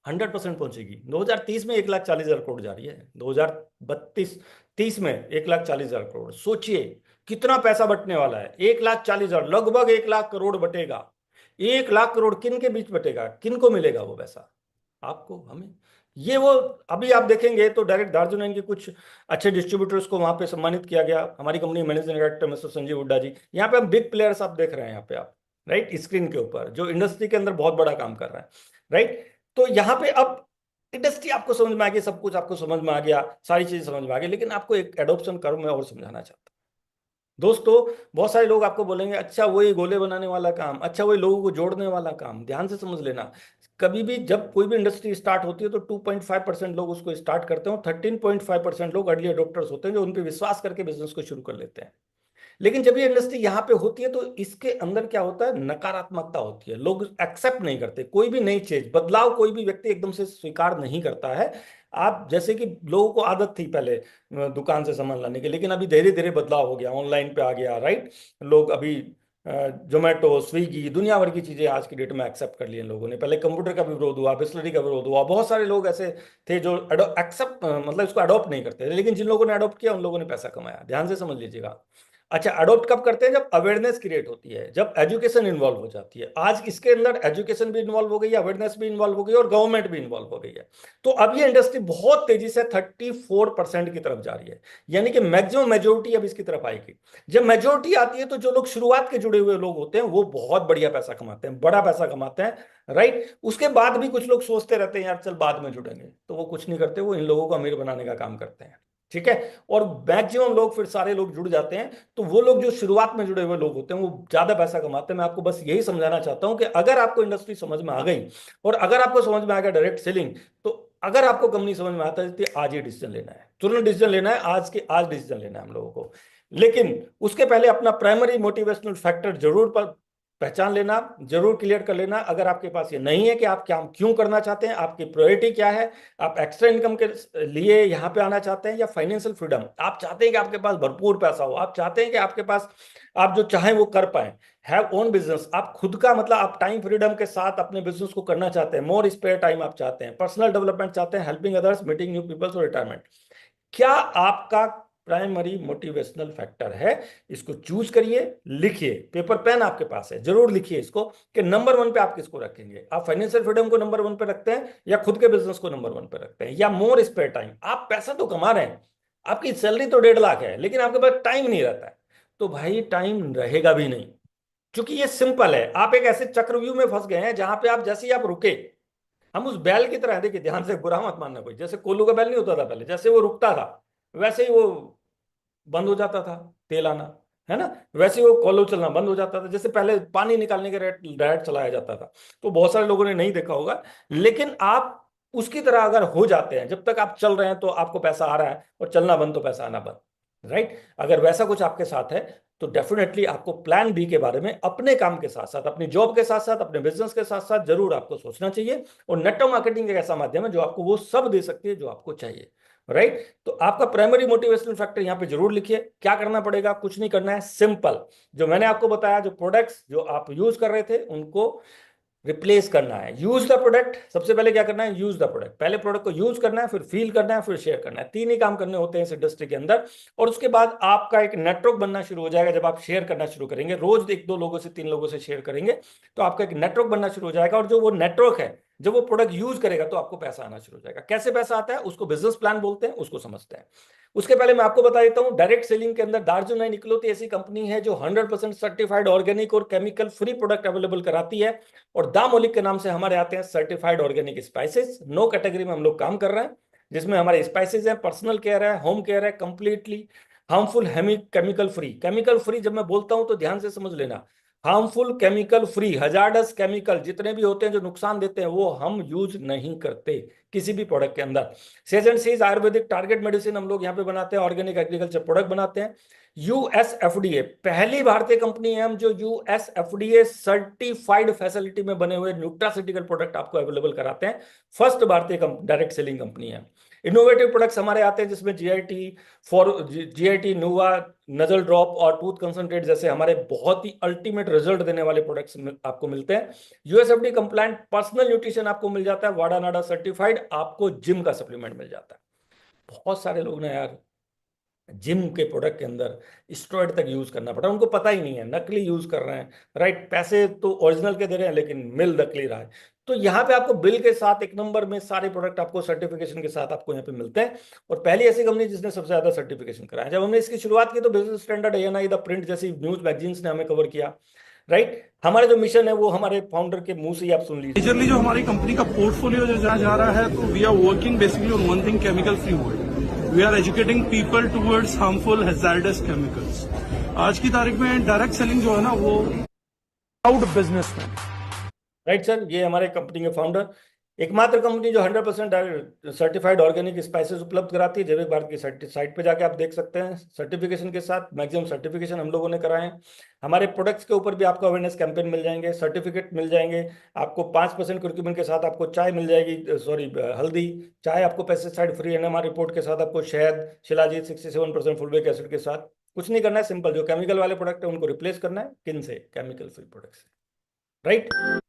100% पहुंचेगी। 2030 में 1,40,000 करोड़ जा रही है, 2032 30 में 1,40,000 करोड़। सोचिए कितना पैसा बटने वाला है, 1,40,000, लगभग 1 लाख करोड़ बटेगा। 1 लाख करोड़ किन के बीच बटेगा, किन को मिलेगा वो पैसा, आपको, हमें। ये वो, अभी आप देखेंगे तो डायरेक्ट दार्जिलिंग के कुछ अच्छे डिस्ट्रीब्यूटर्स को वहां पे सम्मानित किया गया। हमारी company managing director mister Sanjeev Hooda ji, यहाँ पे हम बिग प्लेयर्स आप देख रहे हैं यहाँ पे आप, राइट, स्क्रीन के ऊपर, जो इंडस्ट्री के अंदर बहुत बड़ा काम कर रहा है, राइट। तो यहाँ पे अब इंडस्ट्री आपको समझ में आ गई, सब कुछ आपको समझ में आ गया, सारी चीजें समझ में आ गई, लेकिन आपको एक एडॉप्शन कर्व में और समझाना चाहता हूं दोस्तों। बहुत सारे लोग आपको बोलेंगे अच्छा वही गोले बनाने वाला काम, अच्छा वही लोगों को जोड़ने वाला काम। ध्यान से समझ लेना, कभी भी जब कोई भी इंडस्ट्री स्टार्ट होती है तो 2.5% लोग उसको स्टार्ट करते हैं, 13.5% लोग अर्ली अडोप्टर्स होते हैं जो उन पर विश्वास करके बिजनेस को शुरू कर लेते हैं। लेकिन जब ये इंडस्ट्री यहाँ पे होती है तो इसके अंदर क्या होता है, नकारात्मकता होती है, लोग एक्सेप्ट नहीं करते कोई भी नई चीज, बदलाव कोई भी व्यक्ति एकदम से स्वीकार नहीं करता है। आप जैसे कि लोगों को आदत थी पहले दुकान से सामान लाने की, लेकिन अभी धीरे धीरे बदलाव हो गया, ऑनलाइन पे आ गया, राइट। लोग अभी जोमेटो, स्विगी, दुनिया भर की चीजें आज की डेट में एक्सेप्ट कर लिए लोगों ने। पहले कंप्यूटर का भी विरोध हुआ, बिस्लरी का विरोध हुआ, बहुत सारे लोग ऐसे थे जो एक्सेप्ट मतलब इसको अडॉप्ट नहीं करते, लेकिन जिन लोगों ने अडॉप्ट किया उन लोगों ने पैसा कमाया। ध्यान से समझ लीजिएगा। अच्छा, अडॉप्ट कब करते हैं, जब अवेयरनेस क्रिएट होती है, जब एजुकेशन इन्वॉल्व हो जाती है। आज इसके अंदर एजुकेशन भी इन्वॉल्व हो गई है, अवेयरनेस भी इन्वॉल्व हो गई है और गवर्नमेंट भी इन्वॉल्व हो गई है। तो अब ये इंडस्ट्री बहुत तेजी से 34% की तरफ जा रही है, यानी कि मैक्सिमम मेजोरिटी अब इसकी तरफ आएगी। जब मेजोरिटी आती है तो जो लोग शुरुआत के जुड़े हुए लोग होते हैं वो बहुत बढ़िया पैसा कमाते हैं, बड़ा पैसा कमाते हैं, राइट। उसके बाद भी कुछ लोग सोचते रहते हैं यार चल बाद में जुड़ेंगे, तो वो कुछ नहीं करते, वो इन लोगों को अमीर बनाने का काम करते हैं, ठीक है। और मैक्सिमम लोग, फिर सारे लोग जुड़ जाते हैं, तो वो लोग जो शुरुआत में जुड़े हुए लोग होते हैं वो ज्यादा पैसा कमाते हैं। मैं आपको बस यही समझाना चाहता हूं कि अगर आपको इंडस्ट्री समझ में आ गई और अगर आपको समझ में आ गया डायरेक्ट सेलिंग, तो अगर आपको कंपनी समझ में आता है तो आज ही डिसीजन लेना है, तुरंत डिसीजन लेना है, आज के आज डिसीजन लेना है हम लोगों को। लेकिन उसके पहले अपना प्राइमरी मोटिवेशनल फैक्टर जरूर पहचान लेना, जरूर क्लियर कर लेना। अगर आपके पास ये नहीं है कि आप क्या क्यों करना चाहते हैं, आपकी प्रायोरिटी क्या है, आप एक्स्ट्रा इनकम के लिए यहाँ पे आना चाहते हैं या फाइनेंशियल फ्रीडम, आप चाहते हैं कि आपके पास भरपूर पैसा हो, आप चाहते हैं कि आपके पास आप जो चाहें वो कर पाए, हैव ओन बिजनेस, आप खुद का मतलब आप टाइम फ्रीडम के साथ अपने बिजनेस को करना चाहते हैं, मोर स्पेयर टाइम आप चाहते हैं, पर्सनल डेवलपमेंट चाहते हैं, helping others, meeting new peoples और रिटायरमेंट, क्या आपका प्राइमरी मोटिवेशनल फैक्टर है? इसको चूज करिए, लिखिए, पेपर पेन आपके पास है, जरूर लिखिए इसको कि नंबर 1 पे आप किसको रखेंगे। आप फाइनेंशियल फ्रीडम को नंबर 1 पे रखते हैं या खुद के बिजनेस को नंबर 1 पे रखते हैं या मोर स्पेयर टाइम। आप पैसा तो कमा रहे हैं, आपकी सैलरी तो 1.5 लाख है, लेकिन आपके पास टाइम नहीं रहता है, तो भाई टाइम रहेगा भी नहीं, क्योंकि ये सिंपल है। आप एक ऐसे चक्रव्यूह में फंस गए हैं जहां पे आप जैसे ही आप रुके, हम उस बैल की तरह हैं, देखिए ध्यान से, बुरा मत मानना कोई, जैसे कोल्लू का बैल नहीं होता था पहले, जैसे वो रुकता था वैसे ही वो बंद हो जाता था तेल आना, है ना, वैसे ही वो कोल्हू चलना बंद हो जाता था, जैसे पहले पानी निकालने के डायरेक्ट चलाया जाता था। तो बहुत सारे लोगों ने नहीं देखा होगा, लेकिन आप उसकी तरह अगर हो जाते हैं, जब तक आप चल रहे हैं तो आपको पैसा आ रहा है, और चलना बंद तो पैसा आना बंद, राइट। अगर वैसा कुछ आपके साथ है तो डेफिनेटली आपको प्लान बी के बारे में अपने काम के साथ साथ, अपनी जॉब के साथ साथ, अपने बिजनेस के साथ साथ जरूर आपको सोचना चाहिए। और नेटवर्क मार्केटिंग एक ऐसा माध्यम है जो आपको वो सब दे सकती है जो आपको चाहिए, राइट। तो आपका प्राइमरी मोटिवेशनल फैक्टर यहां पे जरूर लिखिए। क्या करना पड़ेगा, कुछ नहीं करना है, सिंपल, जो मैंने आपको बताया, जो प्रोडक्ट्स जो आप यूज कर रहे थे उनको रिप्लेस करना है। यूज द प्रोडक्ट, सबसे पहले क्या करना है, यूज द प्रोडक्ट, पहले प्रोडक्ट को यूज करना है, फिर फील करना है, फिर शेयर करना है। 3 ही काम करने होते हैं इस इंडस्ट्री के अंदर। और उसके बाद आपका एक नेटवर्क बनना शुरू हो जाएगा। जब आप शेयर करना शुरू करेंगे, रोज 1-2 लोगों से, 3 लोगों से शेयर करेंगे, तो आपका एक नेटवर्क बनना शुरू हो जाएगा। और जो वो नेटवर्क है जब वो प्रोडक्ट यूज करेगा तो आपको पैसा आना शुरू हो जाएगा। कैसे पैसा आता है उसको बिजनेस प्लान बोलते हैं, उसको समझते हैं। उसके पहले मैं आपको बता देता हूं, डायरेक्ट सेलिंग के अंदर दार्जुन एंड इकलौती ऐसी कंपनी है जो 100% सर्टिफाइड ऑर्गेनिक और केमिकल फ्री प्रोडक्ट अवेलेबल कराती है। और दा मौलिक के नाम से हमारे आते हैं सर्टिफाइड ऑर्गेनिक स्पाइसेस। 9 कैटेगरी में हम लोग काम कर रहे हैं, जिसमें हमारे स्पाइसेस हैं, पर्सनल केयर है, होम केयर है, completely harmful chemical free. Chemical free जब मैं बोलता हूं तो ध्यान से समझ लेना, harmful chemical free, hazardous chemical जितने भी होते हैं जो नुकसान देते हैं वो हम यूज नहीं करते किसी भी प्रोडक्ट के अंदर। Sage and sees Ayurvedic target medicine हम लोग यहाँ पे बनाते हैं, ऑर्गेनिक एग्रीकल्चर प्रोडक्ट बनाते हैं। यूएसएफडीए पहली भारतीय कंपनी है हम जो यूएसएफडीए सर्टिफाइड फैसिलिटी में बने हुए न्यूट्रास्यूटिकल प्रोडक्ट आपको अवेलेबल कराते हैं। फर्स्ट भारतीय डायरेक्ट सेलिंग कंपनी है। इनोवेटिव प्रोडक्ट्स हमारे आते हैं जिसमें जीआईटी नोवा नजल ड्रॉप और टूथ कंसंट्रेट जैसे हमारे बहुत ही अल्टीमेट रिजल्ट देने वाले प्रोडक्ट्स आपको मिलते हैं। यूएसएफडी कंप्लायंट पर्सनल न्यूट्रिशन आपको मिल जाता है, वाडा नाडा सर्टिफाइड, आपको जिम का सप्लीमेंट मिल जाता है। बहुत सारे लोग ना यार जिम के प्रोडक्ट के अंदर स्टेरॉइड तक यूज करना पड़ा, उनको पता ही नहीं है, नकली यूज कर रहे हैं, राइट। पैसे तो ओरिजिनल के दे रहे हैं लेकिन मिल नकली रहा है। तो यहाँ पे आपको बिल के साथ एक नंबर में सारे प्रोडक्ट आपको सर्टिफिकेशन के साथ आपको यहाँ पे मिलते हैं। और पहली ऐसी कंपनी जिसने सबसे ज्यादा सर्टिफिकेशन कराया। जब हमने इसकी शुरुआत की तो business standard, ANI, the print जैसी न्यूज मैगजीन्स ने हमें कवर किया, राइट। हमारा जो मिशन है वो हमारे फाउंडर के मुंह से ही आप सुन लीजिए। मेजरली जो हमारी कंपनी का पोर्टफोलियो जो जा रहा है, तो we are working basically on one thing, chemical free world. We are educating people towards harmful hazardous chemicals. आज की तारीख में डायरेक्ट सेलिंग जो है ना वो प्राउड बिजनेसमैन, राइट सर, ये हमारे कंपनी के फाउंडर, एकमात्र कंपनी जो 100% सर्टिफाइड ऑर्गेनिक स्पाइसेस उपलब्ध कराती है। जैविक भारत की साइट पे जाके आप देख सकते हैं, सर्टिफिकेशन के साथ मैक्सिमम सर्टिफिकेशन हम लोगों ने कराए हैं। हमारे प्रोडक्ट्स के ऊपर भी आपको अवेयरनेस कैंपेन मिल जाएंगे, सर्टिफिकेट मिल जाएंगे आपको, 5% क्यूरक्यूमिन के साथ आपको चाय मिल जाएगी, सॉरी हल्दी चाय आपको पेस्टिसाइड फ्री, एनएमआर रिपोर्ट के साथ आपको शहद, शिलाजीत 67% फुलविक एसिड के साथ। कुछ नहीं करना है, सिंपल, जो केमिकल वाले प्रोडक्ट है उनको रिप्लेस करना है, किन से? केमिकल फ्री प्रोडक्ट से, राइट।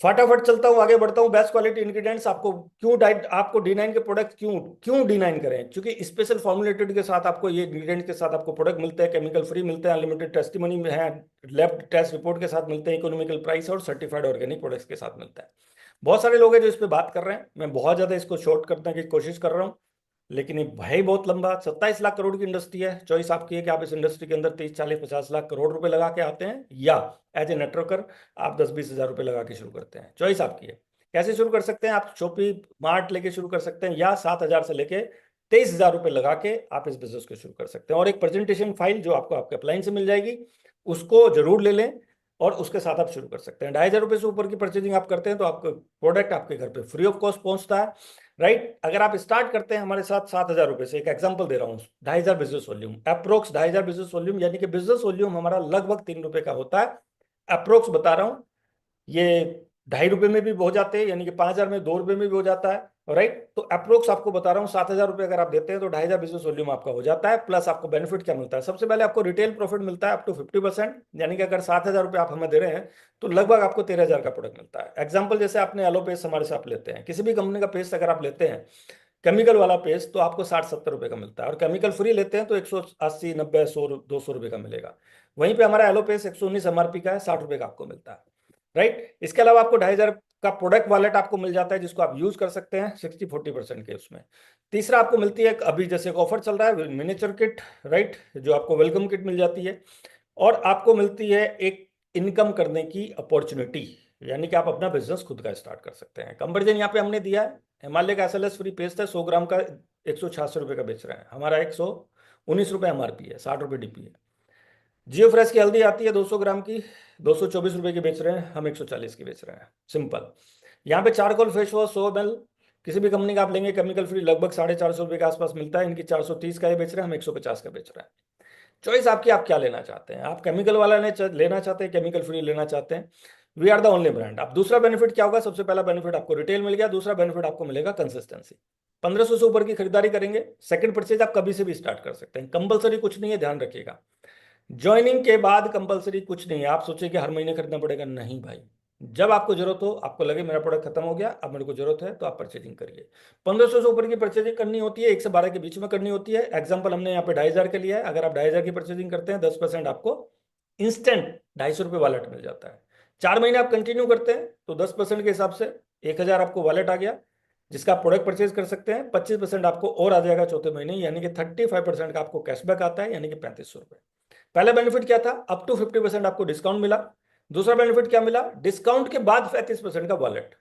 फटाफट चलता हूं, आगे बढ़ता हूं। बेस्ट क्वालिटी इंग्रेडिएंट्स आपको क्यों आपको D9 के प्रोडक्ट क्यों D9 करें? क्योंकि स्पेशल फॉर्मुलेटेड के साथ आपको ये इंग्रेडिएंट्स के साथ आपको प्रोडक्ट मिलते हैं, केमिकल फ्री मिलते हैं, अनलिमिटेड टेस्टिमनी में है, लैब टेस्ट रिपोर्ट के साथ मिलते हैं, इकोनॉमिकल प्राइस और सर्टिफाइड ऑर्गेनिक प्रोडक्ट्स के साथ मिलता है। बहुत सारे लोग हैं जो इस पर बात कर रहे हैं, मैं बहुत ज्यादा इसको शॉर्ट करने की कोशिश कर रहा हूँ, लेकिन ये भाई बहुत लंबा, 27 लाख करोड़ की इंडस्ट्री है। चॉइस आपकी है कि आप इस इंडस्ट्री के अंदर 30, 40, 50 लाख करोड़ रुपए लगा के आते हैं, या एज ए नेटवर्कर आप 10-20 हजार रुपए लगा के शुरू करते हैं। चॉइस आपकी है। कैसे शुरू कर सकते हैं आप? शॉपी मार्ट लेके शुरू कर सकते हैं, या 7,000 से लेके 23,000 रुपए लगा के आप इस बिजनेस को शुरू कर सकते हैं। और एक प्रेजेंटेशन फाइल जो आपको आपके अपलाइन से मिल जाएगी, उसको जरूर ले लें और उसके साथ आप शुरू कर सकते हैं। 2,500 रुपए से ऊपर की परचेजिंग आप करते हैं तो आपका प्रोडक्ट आपके घर पे फ्री ऑफ कॉस्ट पहुंचता है, राइट। अगर आप स्टार्ट करते हैं हमारे साथ 7,000 रुपए से, एक एग्जांपल दे रहा हूँ, 2,500 business volume, approx 2,500 business volume, यानी कि बिजनेस वॉल्यूम हमारा लगभग 3 रुपए का होता है, अप्रोक्स बता रहा हूँ। ये 2.5 रुपए में भी हो जाते हैं, यानी कि 5,000 में 2 रुपए में भी हो जाता है, राइट। तो अप्रोक्स आपको बता रहा हूँ 7,000 रुपए अगर आप देते हैं तो 2,500 बिजनेस वॉल्यूम आपका हो जाता है। प्लस आपको बेनिफिट क्या मिलता है? सबसे पहले आपको रिटेल प्रॉफिट मिलता है अप टू 50%, यानी कि अगर 7,000 रुपए आप हमें दे रहे हैं तो लगभग आपको 13,000 का प्रोडक्ट मिलता है। एग्जाम्पल, जैसे आपने एलो पेस्ट हमारे साथ लेते हैं, किसी भी कंपनी का पेस्ट अगर आप लेते हैं केमिकल वाला पेस्ट, तो आपको 60-70 रुपए का मिलता है, और केमिकल फ्री लेते हैं तो 180, 90, 100, 200 रुपए का मिलेगा। वहीं पे हमारा एलो पेस्ट 119 MRP का है, 60 रुपए का आपको मिलता है, राइट। इसके अलावा आपको 2,500 का प्रोडक्ट वॉलेट आपको मिल जाता है जिसको आप यूज कर सकते हैं 60-40% के उसमें। तीसरा आपको मिलती है, अभी जैसे एक ऑफर चल रहा है, मिनिएचर किट, राइट, जो आपको वेलकम किट मिल जाती है। और आपको मिलती है एक इनकम करने की अपॉर्चुनिटी, यानी कि आप अपना बिजनेस खुद का स्टार्ट कर सकते हैं। कंवर्जन यहाँ पे हमने दिया है, हिमालय का SLS फ्री पेस्ट है, 100 ग्राम का 186 रुपए का बेच रहे हैं, हमारा 119 रुपए MRP है, 60 रुपए DP है। जियो फ्रेश की हल्दी आती है 200 ग्राम की, 224 रुपए की बेच रहे हैं, हम 140 की बेच रहे हैं, सिंपल। यहाँ पे चारकोल फेस वॉश 100 ml किसी भी कंपनी का आप लेंगे केमिकल फ्री, लगभग 450 रुपए के आसपास मिलता है। इनकी 430 का ये बेच रहे हैं, हम 150 का बेच रहे हैं। चॉइस आपकी, आप क्या लेना चाहते हैं? आप केमिकल वाला लेना चाहते हैं, केमिकल फ्री लेना चाहते हैं, we are the only brand. अब दूसरा बेनिफिट क्या होगा? सबसे पहला बेनिफिट आपको रिटेल मिल गया, दूसरा बेनिफिट आपको मिलेगा कंसिस्टेंसी। 1,500 से ऊपर की खरीदारी करेंगे, सेकंड परचेज आप कभी से भी स्टार्ट कर सकते हैं, कंपलसरी कुछ नहीं है, ध्यान रखिएगा। ज्वाइनिंग के बाद कंपलसरी कुछ नहीं है। आप सोचिए कि हर महीने खरीदना पड़ेगा, नहीं भाई, जब आपको जरूरत हो, आपको लगे मेरा प्रोडक्ट खत्म हो गया, अब मेरे को जरूरत है, तो आप परचेजिंग करिए। 1,500 से ऊपर की परचेजिंग करनी होती है, 1 से 12 के बीच में करनी होती है। एग्जांपल हमने यहाँ पे 2,500 के लिया है, अगर आप 2,500 की परचेजिंग करते हैं 10% आपको इंस्टेंट 250 रुपये वॉलेट मिल जाता है। 4 महीने आप कंटिन्यू करते हैं तो 10% के हिसाब से 1000 आपको वॉलेट आ गया जिसका आप प्रोडक्ट परचेज कर सकते हैं। 25% आपको और आ जाएगा चौथे महीने, यानी कि 35% का आपको कैशबैक आता है, यानी कि 3500 रुपये। पहला बेनिफिट क्या था? अप टू 50% आपको डिस्काउंट मिला। दूसरा बेनिफिट क्या मिला? डिस्काउंट के बाद 35% का वॉलेट।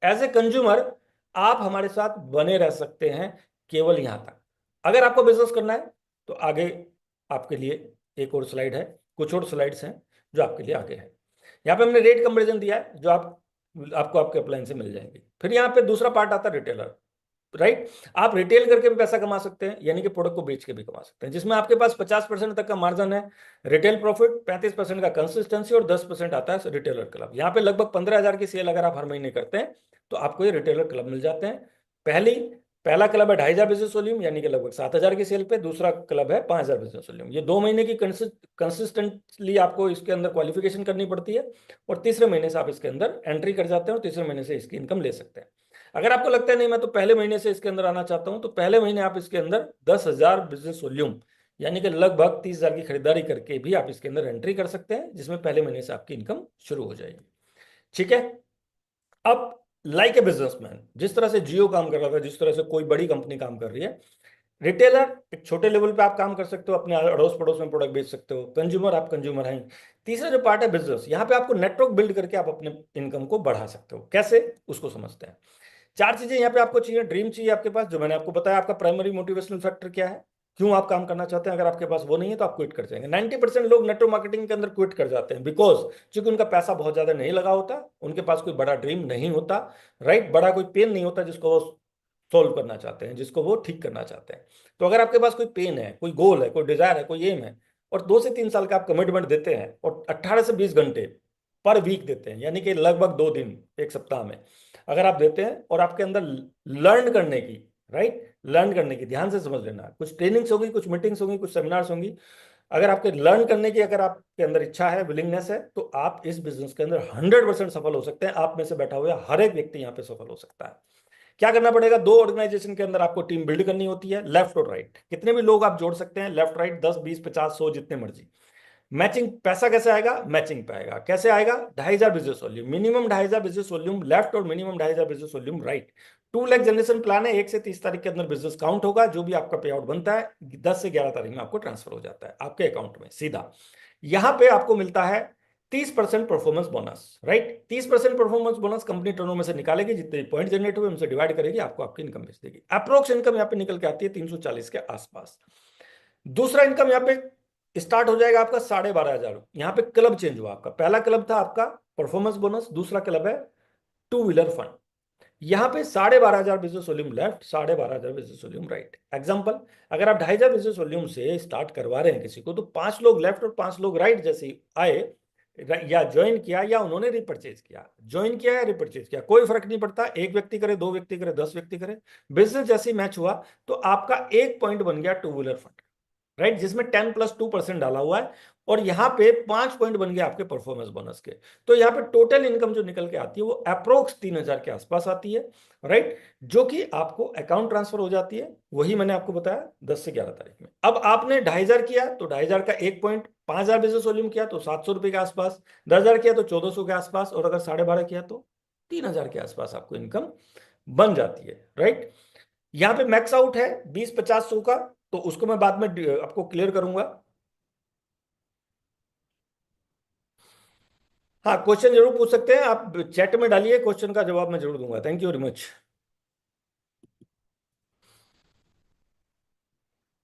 एज ए कंज्यूमर आप हमारे साथ बने रह सकते हैं केवल यहां तक। अगर आपको बिजनेस करना है तो आगे आपके लिए एक और स्लाइड है, कुछ और स्लाइड्स हैं जो आपके लिए आगे है। यहाँ पे हमने रेट कंपेरिजन दिया है जो आपको आपके अप्लायंस से मिल जाएंगे। फिर यहाँ पे दूसरा पार्ट आता है रिटेलर, राइट। आप रिटेल करके भी पैसा कमा सकते हैं, यानी कि प्रोडक्ट को बेच के भी कमा सकते हैं, जिसमें आपके पास 50% तक का मार्जिन है रिटेल प्रॉफिट, 35% का कंसिस्टेंसी और 10% आता है रिटेलर क्लब। यहाँ पे लगभग 15,000 की सेल अगर आप हर महीने करते हैं तो आपको ये रिटेलर क्लब मिल जाते हैं। पहला क्लब है 2,500 बिजनेस वॉल्यूम, यानी कि लगभग 7,000 की सेल पे। दूसरा क्लब है 5,000 बिजनेस वॉल्यूम। ये 2 महीने की कंसिस्टेंटली आपको इसके अंदर क्वालिफिकेशन करनी पड़ती है, और तीसरे महीने से आप इसके अंदर एंट्री कर जाते हैं और तीसरे महीने से इसकी इनकम ले सकते हैं। अगर आपको लगता है नहीं मैं तो पहले महीने से इसके अंदर आना चाहता हूं, तो पहले महीने आप इसके अंदर 10,000 बिजनेस वॉल्यूम यानी कि लगभग 30,000 की खरीदारी करके भी आप इसके अंदर एंट्री कर सकते हैं, जिसमें पहले महीने से आपकी इनकम शुरू हो जाएगी। ठीक है। अब लाइक ए बिजनेसमैन, जिस तरह से जियो काम कर रहा था, जिस तरह से कोई बड़ी कंपनी काम कर रही है, रिटेलर एक छोटे लेवल पे आप काम कर सकते हो, अपने अड़ोस पड़ोस में प्रोडक्ट बेच सकते हो। कंज्यूमर, आप कंज्यूमर हैं। तीसरा जो पार्ट है बिजनेस, यहाँ पे आपको नेटवर्क बिल्ड करके आप अपने इनकम को बढ़ा सकते हो। कैसे, उसको समझते हैं। 4 चीजें यहाँ पे आपको चाहिए। ड्रीम चाहिए आपके पास, जो मैंने आपको बताया। आपका प्राइमरी मोटिवेशनल फैक्टर क्या है, क्यों आप काम करना चाहते हैं। अगर आपके पास वो नहीं है तो आप क्विट कर जाएंगे। 90% लोग नेटवर्क मार्केटिंग के अंदर क्विट कर जाते हैं बिकॉज चूंकि उनका पैसा बहुत ज्यादा नहीं लगा होता, उनके पास कोई बड़ा ड्रीम नहीं होता, राइट। बड़ा कोई पेन नहीं होता जिसको वो सोल्व करना चाहते हैं, जिसको वो ठीक करना चाहते हैं। तो अगर आपके पास कोई पेन है, कोई गोल है, कोई डिजायर है, कोई एम है, और 2 से 3 साल का आप कमिटमेंट देते हैं और 18 से 20 घंटे पर वीक देते हैं, यानी कि लगभग 2 दिन एक सप्ताह में अगर आप देते हैं, और आपके अंदर लर्न करने की, राइट, लर्न करने की, ध्यान से समझ लेना, कुछ ट्रेनिंग्स होगी, कुछ मीटिंग्स होंगी, कुछ सेमिनार्स होंगी। अगर आपके लर्न करने की अगर आपके अंदर इच्छा है, विलिंगनेस है, तो आप इस बिजनेस के अंदर 100% सफल हो सकते हैं। आप में से बैठा हुआ हर एक व्यक्ति यहाँ पे सफल हो सकता है। क्या करना पड़ेगा? 2 ऑर्गेनाइजेशन के अंदर आपको टीम बिल्ड करनी होती है, लेफ्ट और राइट। कितने भी लोग आप जोड़ सकते हैं, लेफ्ट राइट, 10, 20, 50, 100, जितने मर्जी। मैचिंग पैसा कैसे आएगा? मैचिंग पे आएगा। कैसे आएगा? 2,500 business volume, minimum 2,500 business volume left और minimum 2,500 business volume right. 2 lakh generation plan है। 1 से 30 तारीख के अंदर बिजनेस काउंट होगा। जो भी आपका पे आउट बनता है 10 से 11 तारीख में आपको ट्रांसफर हो जाता है आपके अकाउंट में सीधा। यहां पे आपको मिलता है 30% performance bonus, right. 30% performance bonus company turnover में से निकालेगी, जितने पॉइंट जनरेट हुए उनसे डिवाइड करेगी, आपको आपकी इनकम भेज देगी। अप्रोक्स इनकम यहाँ पे निकल के आती है 340 के आसपास। दूसरा इनकम यहाँ पे स्टार्ट हो जाएगा आपका 12,500। यहाँ पे क्लब चेंज हुआ आपका। पहला क्लब था आपका परफॉर्मेंस बोनस, दूसरा क्लब है 2 व्हीलर फंड। यहाँ पे 12,500 business volume left, 12,500 business volume right. Example, अगर आप 2,500 बिजनेस वॉल्यूम से स्टार्ट करवा रहे हैं किसी को, तो 5 लोग लेफ्ट और 5 लोग राइट जैसे आए, या ज्वाइन किया या उन्होंने रिपर्चेज किया, ज्वाइन किया या रिपर्चेज किया, कोई फर्क नहीं पड़ता। 1 व्यक्ति करे, 2 व्यक्ति करे, 10 व्यक्ति करे, बिजनेस जैसे ही मैच हुआ तो आपका 1 पॉइंट बन गया 2 व्हीलर फंड, राइट, जिसमें 10+2% डाला हुआ है, और यहाँ पे 5 पॉइंट बन गए आपके परफॉर्मेंस बोनस के। तो यहाँ पे टोटल इनकम जो निकल के आती है वो अप्रोक्स 3,000 के आसपास आती है, राइट, जो कि आपको अकाउंट ट्रांसफर हो जाती है। वही मैंने आपको बताया 10 से 11 तारीख में। अब आपने 2,500 किया तो 2,500 का 1 पॉइंट, 5,000 बिजनेस वॉल्यूम किया तो 700 रुपए के आसपास, 10,000 किया तो 1,400 के आसपास, और अगर 12,500 किया तो 3,000 के आसपास आपको इनकम बन जाती है, राइट। यहाँ पे मैक्स आउट है 20, 50, 100 का, तो उसको मैं बाद में आपको क्लियर करूंगा। हाँ, क्वेश्चन जरूर पूछ सकते हैं आप, चैट में डालिए, क्वेश्चन का जवाब मैं जरूर दूंगा। Thank you very much.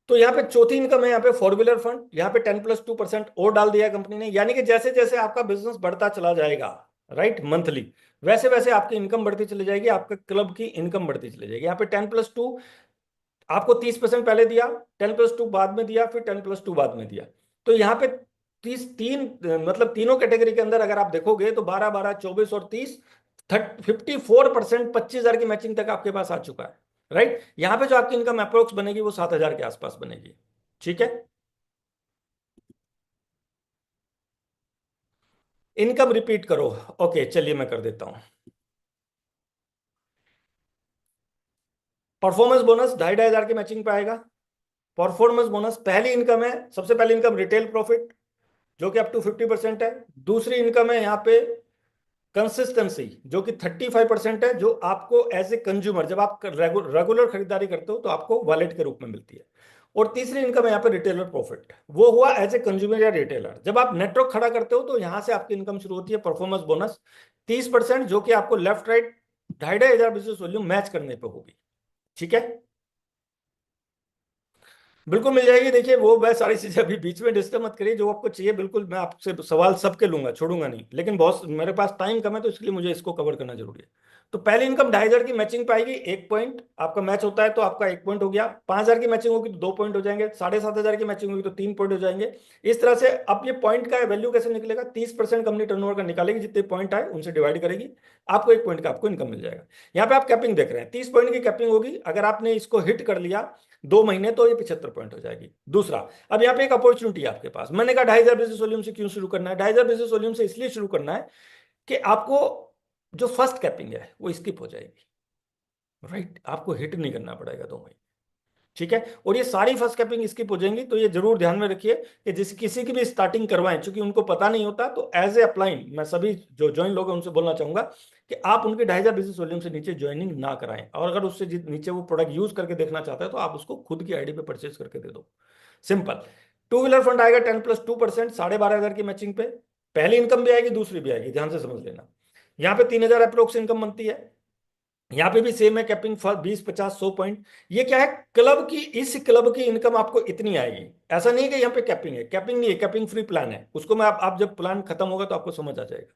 तो यहाँ पे चौथी इनकम है, यहाँ पे 4 व्हीलर फंड। यहाँ पे 10+2% और डाल दिया कंपनी ने, यानी कि जैसे जैसे आपका बिजनेस बढ़ता चला जाएगा, राइट, मंथली, वैसे वैसे आपकी इनकम बढ़ती चली जाएगी, आपके क्लब की इनकम बढ़ती चली जाएगी। यहाँ पे 10+2 आपको 30% पहले दिया, 10+2 बाद में दिया, फिर 10+2 बाद में दिया। तो यहाँ पे मतलब तीनों कैटेगरी के अंदर अगर आप देखोगे तो 12, 12, 24 और 30, 54%, 25,000 की मैचिंग तक आपके पास आ चुका है, राइट। यहाँ पे जो आपकी इनकम अप्रोक्स बनेगी वो 7,000 के आसपास बनेगी। ठीक है। इनकम रिपीट करो। ओके, चलिए मैं कर देता हूं। परफॉर्मेंस बोनस 2,500 की मैचिंग पे आएगा। परफॉर्मेंस बोनस पहली इनकम है, सबसे पहली इनकम रिटेल प्रॉफिट, जो कि अप टू 50% है। दूसरी इनकम है यहाँ पे कंसिस्टेंसी जो कि 35% है, जो आपको एज ए कंज्यूमर जब आप रेगुलर खरीदारी करते हो तो आपको वॉलेट के रूप में मिलती है। और तीसरी इनकम यहाँ पे रिटेलर प्रॉफिट, वो हुआ एज ए कंज्यूमर या रिटेलर। जब आप नेटवर्क खड़ा करते हो तो यहां से आपकी इनकम शुरू होती है, परफॉर्मेंस बोनस 30%, जो कि आपको left right 2,500 business volume match करने पे होगी। ठीक है, बिल्कुल मिल जाएगी। देखिए वो मैं सारी चीजें अभी बीच में डिस्टर्ब मत करिए, जो आपको चाहिए बिल्कुल मैं आपसे सवाल सबके लूंगा, छोड़ूंगा नहीं, लेकिन बहुत मेरे पास टाइम कम है तो इसलिए मुझे इसको कवर करना जरूरी है। तो पहली इनकम 2,500 की मैचिंग पाएगी, 1 पॉइंट आपका मैच होता है तो आपका 1 पॉइंट हो गया। 5,000 की मैचिंग होगी तो 2 पॉइंट हो जाएंगे। 7,500 की मैचिंग होगी तो 3 पॉइंट हो जाएंगे। इस तरह से अब ये पॉइंट का वैल्यू कैसे निकलेगा, 30% कंपनी टर्नओवर का निकालेगी, जितने पॉइंट आए उनसे डिवाइड करेगी, आपको 1 पॉइंट का आपको इनकम मिल जाएगा। यहाँ पे आप कैपिंग देख रहे हैं, 30 पॉइंट की कैपिंग होगी। अगर आपने इसको हिट कर लिया 2 महीने तो ये 75 पॉइंट हो जाएगी। दूसरा, अब यहाँ पे एक अपॉर्चुनिटी है आपके पास। मैंने कहा 2,500 बिजनेस वॉल्यूम से क्यों शुरू करना है, 2,500 बिजनेस वॉल्यूम से इसलिए शुरू करना है कि आपको जो फर्स्ट कैपिंग है वो स्किप हो जाएगी, राइट? आपको हिट नहीं करना पड़ेगा 2 महीने। ठीक है, और ये सारी फर्स्ट कैपिंग स्किप हो जाएंगी। तो ये जरूर ध्यान में रखिए कि जिस किसी की भी स्टार्टिंग करवाएं, चूंकि उनको पता नहीं होता, तो एज ए अपलाइन मैं सभी जो ज्वाइन लोग हैं उनसे बोलना चाहूंगा कि आप उनके 2,500 बिजनेस वॉल्यूम से नीचे ज्वाइनिंग ना कराएं। और अगर उससे नीचे वो प्रोडक्ट यूज करके देखना चाहता है तो आप उसको खुद की आईडी पे परचेज करके दे दो, सिंपल। 2 व्हीलर फंड आएगा 10+2%, 12,500 की मैचिंग पे। पहली इनकम भी आएगी, दूसरी भी आएगी, ध्यान से समझ लेना। यहाँ पे 3,000 अप्रोक्स इनकम बनती है। यहाँ पे भी सेम है, कैपिंग 20, 50, 100 पॉइंट। ये क्या है, क्लब की, इस क्लब की इनकम आपको इतनी आएगी। ऐसा नहीं है कि यहाँ पे कैपिंग है, कैपिंग नहीं है, कैपिंग फ्री प्लान है। उसको मैं आप जब प्लान खत्म होगा तो आपको समझ आ जाएगा।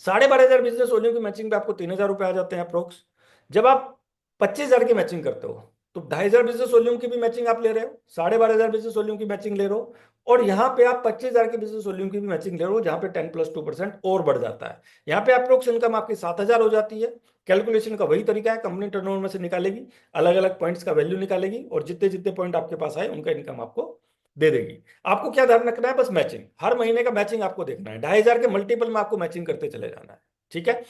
12,500 बिजनेस वॉल्यूम की मैचिंग पे आपको 3,000 रुपए आ जाते हैं अप्रोक्स। जब आप 25,000 की मैचिंग करते हो तो 2,500 बिजनेस वॉल्यूम की भी मैचिंग आप ले रहे हो, 12,500 बिजनेस वॉल्यूम की मैचिंग ले रहे हो, और यहाँ पे आप 25,000 की बिजनेस वॉल्यूम की भी मैचिंग ले रहे हो, जहां पे 10+2% और बढ़ जाता है। यहाँ पे अप्रोक्स इनकम आपकी 7,000 हो जाती है। कैलकुलेशन का वही तरीका है, कंपनी टर्नओवर में से निकालेगी, अलग अलग पॉइंट्स का वैल्यू निकालेगी, और जितने जितने पॉइंट आपके पास आए उनका इनकम आपको दे देगी। आपको क्या ध्यान रखना है, बस मैचिंग, हर महीने का मैचिंग आपको देखना है। 2,500 के मल्टीपल में आपको मैचिंग करते चले जाना है। ठीक है,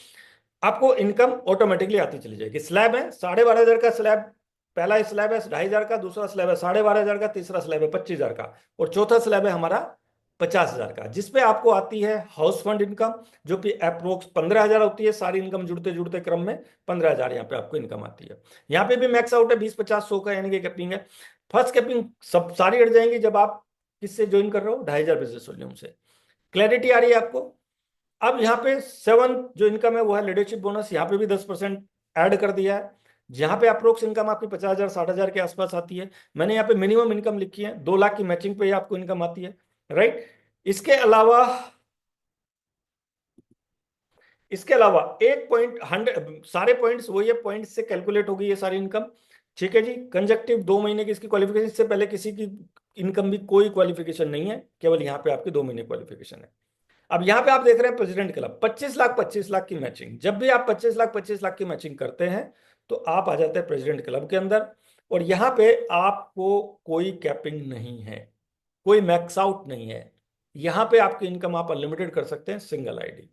आपको इनकम ऑटोमेटिकली आती चली जाएगी। स्लैब है 12,500 का स्लैब, पहला स्लैब है 2,500 का, दूसरा स्लैब है 12,500 का, तीसरा स्लैब है 25,000 का, और चौथा स्लैब है हमारा 50,000 का, जिसपे आपको आती है हाउस फंड इनकम, जो कि अप्रोक्स 15,000 होती है। सारी इनकम जुड़ते जुड़ते क्रम में 15,000 यहाँ पे आपको इनकम आती है। यहाँ पे भी मैक्स आउट है 20, 50, 100 का, यानी कि कैपिंग है। फर्स्ट कैपिंग सब सारी अट जाएंगी जब आप किससे ज्वाइन कर रहे हो, 2,500 बिजनेस वॉल्यूम से। क्लैरिटी आ रही है आपको? अब यहाँ पे 7 जो इनकम है वो है लीडरशिप बोनस, यहाँ पे भी 10% ऐड कर दिया है, जहां पे अप्रोक्स इनकम आपकी 50,000, 60,000 के आसपास आती है। मैंने यहाँ पे मिनिमम इनकम लिखी है, 2 लाख की मैचिंग पे ही आपको इनकम आती है, राइट? इसके अलावा एक पॉइंट 100, सारे पॉइंट्स वही है, पॉइंट से कैलकुलेट होगी ये सारी इनकम। ठीक है जी, कंजक्टिव 2 महीने की इसकी क्वालिफिकेशन, इससे पहले किसी की इनकम भी कोई क्वालिफिकेशन नहीं है, केवल यहाँ पे आपकी 2 महीने क्वालिफिकेशन है। अब यहाँ पे आप देख रहे हैं प्रेसिडेंट क्लब, 25 लाख 25 लाख की मैचिंग। जब भी आप 25 लाख की मैचिंग करते हैं तो आप आ जाते हैं प्रेसिडेंट क्लब के अंदर, और यहाँ पे आपको कोई कैपिंग नहीं है, कोई मैक्स आउट नहीं है। यहाँ पे आपकी इनकम आप अनलिमिटेड कर सकते हैं, सिंगल आईडी।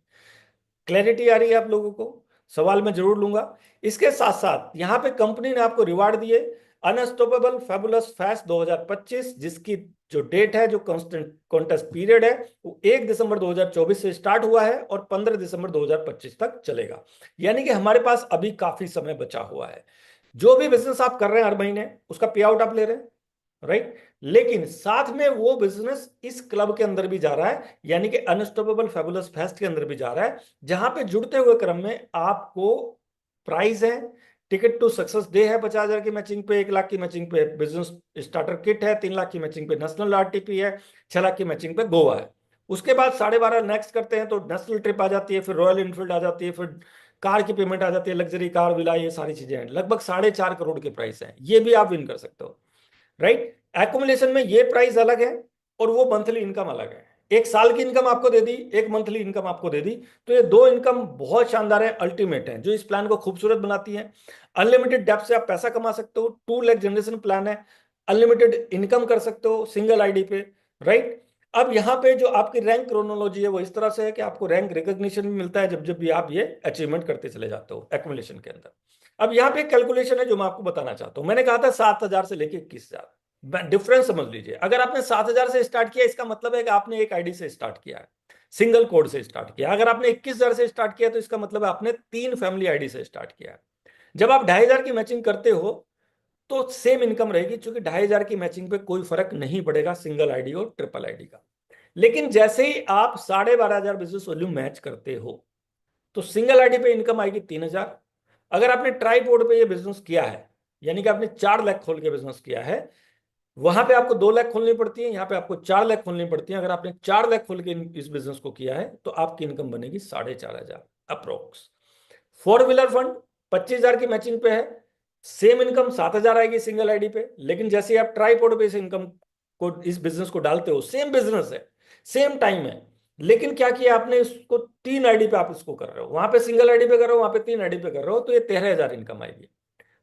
क्लैरिटी आ रही है आप लोगों को? सवाल मैं जरूर लूंगा। इसके साथ साथ यहाँ पे कंपनी ने आपको रिवार्ड दिए, अनस्टॉपेबल फैबुलस फेस्ट 2025, जिसकी जो डेट है, जो कॉन्टेस्ट पीरियड है, वो 1 दिसंबर 2024 से स्टार्ट हुआ है और 15 दिसंबर 2025 तक चलेगा। यानी कि हमारे पास अभी काफी समय बचा हुआ है। जो भी बिजनेस आप कर रहे हैं हर महीने, उसका पे आउट आप ले रहे हैं, राइट? लेकिन साथ में वो बिजनेस इस क्लब के अंदर भी जा रहा है, यानी कि अनस्टॉपेबल फैबुलस फेस्ट के अंदर भी जा रहा है, जहां पे जुड़ते हुए क्रम में आपको प्राइज है, टिकट टू सक्सेस डे है 50,000 की मैचिंग पे, 1 लाख की मैचिंग पे बिजनेस स्टार्टर किट है, 3 लाख की मैचिंग पे नेशनल आरटीपी है, 6 लाख की मैचिंग पे गोवा है। उसके बाद 12.5 नेक्स्ट करते हैं तो नेशनल ट्रिप आ जाती है, फिर रॉयल इनफील्ड आ जाती है, फिर कार की पेमेंट आ जाती है, लग्जरी कार, विला, ये सारी चीजें हैं। लगभग 4.5 करोड़ के प्राइस हैं, ये भी आप विन कर सकते हो, राइट? एक्युमुलेशन में ये प्राइस अलग है और वो मंथली इनकम अलग है। 1 साल की इनकम आपको दे दी, 1 मंथली इनकम आपको दे दी, तो ये 2 इनकम बहुत शानदार है, अल्टीमेट है, जो इस प्लान को खूबसूरत बनाती है। अनलिमिटेड डेप्थ से आप पैसा कमा सकते हो, 2 लाख जनरेशन प्लान है, अनलिमिटेड इनकम कर सकते हो सिंगल आईडी पे, राइट? अब यहाँ पे जो आपकी रैंक क्रोनोलॉजी है वो इस तरह से है कि आपको रैंक रिकॉग्निशन भी मिलता है जब जब भी आप ये अचीवमेंट करते चले जाते हो एक्युमुलेशन के अंदर। अब यहाँ पे कैलकुलेशन है जो मैं आपको बताना चाहता हूँ। मैंने कहा था 7,000 से लेके 21,000, डिफरेंस समझ लीजिए। अगर आपने 7,000 से स्टार्ट किया, इसका मतलब है कि आपने एक आईडी से स्टार्ट किया है। सिंगल कोड से स्टार्ट किया। अगर आपने 21,000 से स्टार्ट किया तो इसका मतलब है आपने 3 फैमिली आईडी से स्टार्ट किया। जब आप 2,500 की मैचिंग करते हो तो सेम इनकम रहेगी, क्योंकि 2,500 की मैचिंग पे कोई फर्क नहीं पड़ेगा सिंगल आईडी और ट्रिपल आईडी का। लेकिन जैसे ही आप 12,500 बिजनेस वॉल्यूम मैच करते हो तो सिंगल आईडी पे इनकम आएगी 3,000। अगर आपने ट्राईपोर्ट पे ये बिजनेस किया है, यानी कि आपने 4 लाख खोल के बिजनेस किया है, वहां पे आपको 2 लाख खोलनी पड़ती है, यहाँ पे आपको 4 लाख खोलनी पड़ती है। अगर आपने 4 लाख खोल के इस बिजनेस को किया है तो आपकी इनकम बनेगी 4,500 अप्रोक्स। 4 व्हीलर फंड 25,000 की मैचिंग पे है, सेम इनकम 7,000 आएगी सिंगल आईडी पे। लेकिन जैसे आप ट्राईपोर्ट पे इस इनकम को, इस बिजनेस को डालते हो, सेम बिजनेस है, सेम टाइम है, लेकिन क्या किया आपने, इसको 3 आईडी पे आप इसको कर रहे हो, वहां पे सिंगल आईडी पे कर रहे हो, वहां पे 3 आईडी पे कर रहे हो, तो ये 13,000 इनकम आएगी।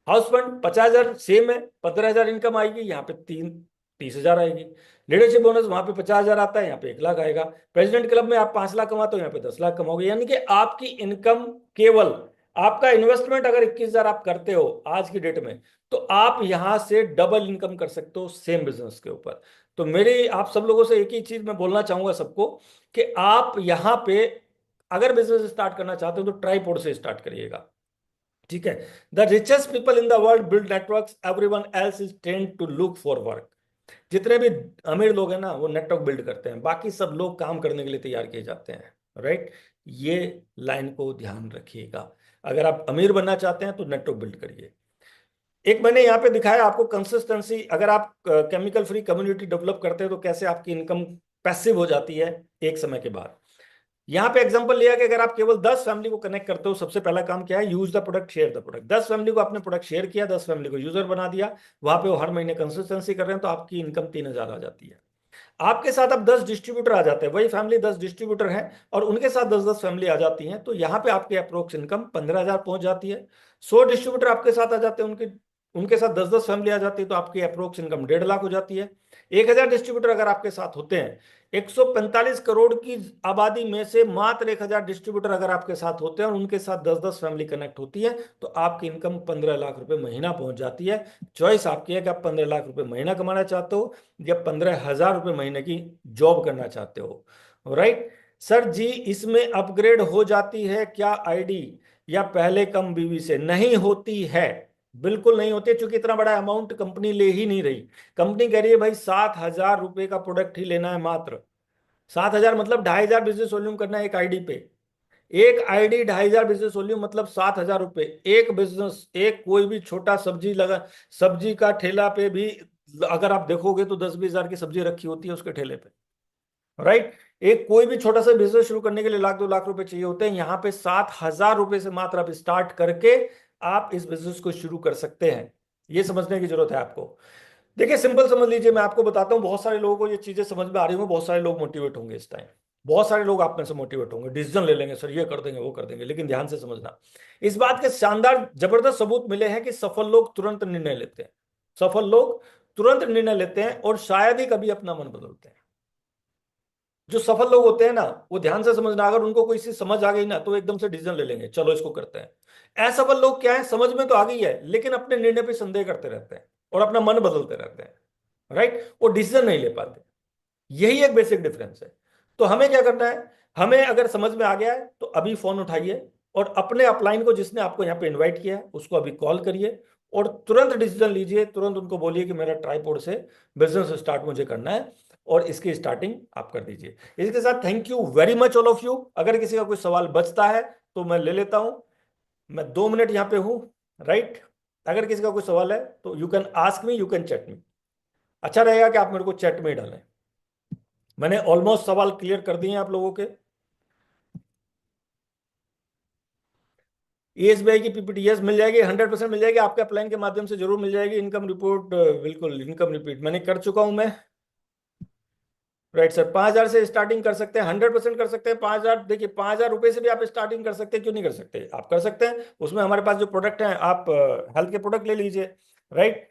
हाउस फंड 50,000 सेम है, 15,000 इनकम आएगी, यहाँ पे 30,000 आएगी। लीडरशिप बोनस वहां पे 50,000 आता है, यहाँ पे 1 लाख आएगा। प्रेसिडेंट क्लब में आप 5 लाख कमाते हो, यहाँ पे 10 लाख कमाओगे। यानी कि आपकी इनकम केवल, आपका इन्वेस्टमेंट अगर 21,000 आप करते हो आज की डेट में, तो आप यहां से डबल इनकम कर सकते हो सेम बिजनेस के ऊपर। तो मेरी आप सब लोगों से एक ही चीज मैं बोलना चाहूंगा सबको, कि आप यहां पे अगर बिजनेस स्टार्ट करना चाहते हो तो ट्राईपोर्ट से स्टार्ट करिएगा, ठीक है। The richest people in the world build networks, everyone else is trained to look for work. जितने भी अमीर लोग हैं ना, वो नेटवर्क बिल्ड करते हैं, बाकी सब लोग काम करने के लिए तैयार किए जाते हैं, राइट। ये लाइन को ध्यान रखिएगा। अगर आप अमीर बनना चाहते हैं तो नेटवर्क बिल्ड करिए। एक मैंने यहाँ पे दिखाया आपको कंसिस्टेंसी, अगर आप केमिकल फ्री कम्युनिटी डेवलप करते हैं तो कैसे आपकी इनकम पैसिव हो जाती है एक समय के बाद। यहाँ पे एग्जांपल लिया कि अगर आप केवल 10 फैमिली को कनेक्ट करते हो, सबसे पहला काम क्या है, use the product, share the product. 10 family को आपने प्रोडक्ट शेयर किया, 10 फैमिली को यूजर बना दिया, वहां पे वो हर महीने कंसिस्टेंसी कर रहे हैं, तो आपकी इनकम 3,000 आ जाती है। आपके साथ अब 10 डिस्ट्रीब्यूटर आ जाते हैं, वही फैमिली 10 डिस्ट्रीब्यूटर हैं और उनके साथ 10-10 फैमिली आ जाती हैं, तो यहाँ पे आपकी अप्रोक्स इनकम 15,000 पहुंच जाती है। 100 डिस्ट्रीब्यूटर आपके साथ आ जाते हैं, उनके साथ 10-10 फैमिली आ जाती है, तो आपकी अप्रोक्स इनकम 1.5 लाख हो जाती है। 1,000 डिस्ट्रीब्यूटर अगर आपके साथ होते हैं, 145 करोड़ की आबादी में से मात्र 1,000 डिस्ट्रीब्यूटर अगर आपके साथ होते हैं और उनके साथ 10-10 फैमिली कनेक्ट होती है, तो आपकी इनकम 15 लाख रुपए महीना पहुंच जाती है। चॉइस आपकी है कि आप 15 लाख रुपए महीना कमाना चाहते हो या 15,000 रुपए महीने की जॉब करना चाहते हो, राइट। सर जी, इसमें अपग्रेड हो जाती है क्या आईडी, या पहले कम बीवी से? नहीं होती है, बिल्कुल नहीं होती है, क्योंकि इतना बड़ा अमाउंट कंपनी ले ही नहीं रही। कंपनी कह रही है भाई 7,000 रुपए का प्रोडक्ट ही लेना है मात्र। 7,000 मतलब 2,500 बिजनेस वॉल्यूम करना है एक आईडी पे। एक आईडी 2,500 बिजनेस वॉल्यूम मतलब 7,000 रुपए। एक बिजनेस, एक कोई भी छोटा सब्जी लगा, सब्जी का ठेला पे भी अगर आप देखोगे तो 10-20 हजार की सब्जी रखी होती है उसके ठेले पे, राइट। एक कोई भी छोटा सा बिजनेस शुरू करने के लिए 1-2 लाख रुपए चाहिए होते हैं, यहाँ पे 7,000 रुपए से मात्र आप स्टार्ट करके आप इस बिजनेस को शुरू कर सकते हैं। ये समझने की जरूरत है आपको। देखिए, सिंपल समझ लीजिए, मैं आपको बताता हूँ, बहुत सारे लोगों को ये चीजें समझ में आ रही होंगी, बहुत सारे लोग मोटिवेट होंगे इस टाइम, बहुत सारे लोग आप में से मोटिवेट होंगे, डिसीजन ले लेंगे, सर ये कर देंगे वो कर देंगे। लेकिन ध्यान से समझना, इस बात के शानदार जबरदस्त सबूत मिले हैं कि सफल लोग तुरंत निर्णय लेते हैं, सफल लोग तुरंत निर्णय लेते हैं और शायद ही कभी अपना मन बदलते हैं। जो सफल लोग होते हैं ना, वो ध्यान से समझना, अगर उनको कोई चीज समझ आ गई ना तो एकदम से डिसीजन ले लेंगे, चलो इसको करते हैं। असफल लोग क्या है, समझ में तो आ गई है लेकिन अपने निर्णय पे संदेह करते रहते हैं और अपना मन बदलते रहते हैं, राइट। वो डिसीजन नहीं ले पाते। यही एक बेसिक डिफरेंस है। तो हमें क्या करना है, हमें अगर समझ में आ गया है तो अभी फोन उठाइए और अपने अपलाइन को, जिसने आपको यहाँ पे इन्वाइट किया है, उसको अभी कॉल करिए और तुरंत डिसीजन लीजिए, तुरंत उनको बोलिए कि मेरा ट्राईपोर्ट से बिजनेस स्टार्ट मुझे करना है और इसकी स्टार्टिंग आप कर दीजिए। इसके साथ thank you very much all of you. अगर किसी का कोई सवाल बचता है तो मैं ले लेता हूं, मैं 2 मिनट यहां पे हूं, राइट। अगर किसी का कोई सवाल है तो you can ask me, you can chat me. अच्छा रहेगा कि आप मेरे को चैट में ही डालें। मैंने ऑलमोस्ट सवाल क्लियर कर दिए हैं आप लोगों के। एसबीआई की पीपीटी यस मिल जाएगी, 100% मिल जाएगी, आपके अपलाइन के माध्यम से जरूर मिल जाएगी। इनकम रिपोर्ट, बिल्कुल इनकम रिपोर्ट मैंने कर चुका हूं मैं, राइट सर। 5,000 से स्टार्टिंग कर सकते हैं, 100% कर सकते हैं। 5,000, देखिए 5,000 रुपए से भी आप स्टार्टिंग कर सकते हैं, क्यों नहीं कर सकते, आप कर सकते हैं। उसमें हमारे पास जो प्रोडक्ट हैं, आप हेल्थ के प्रोडक्ट ले लीजिए, राइट।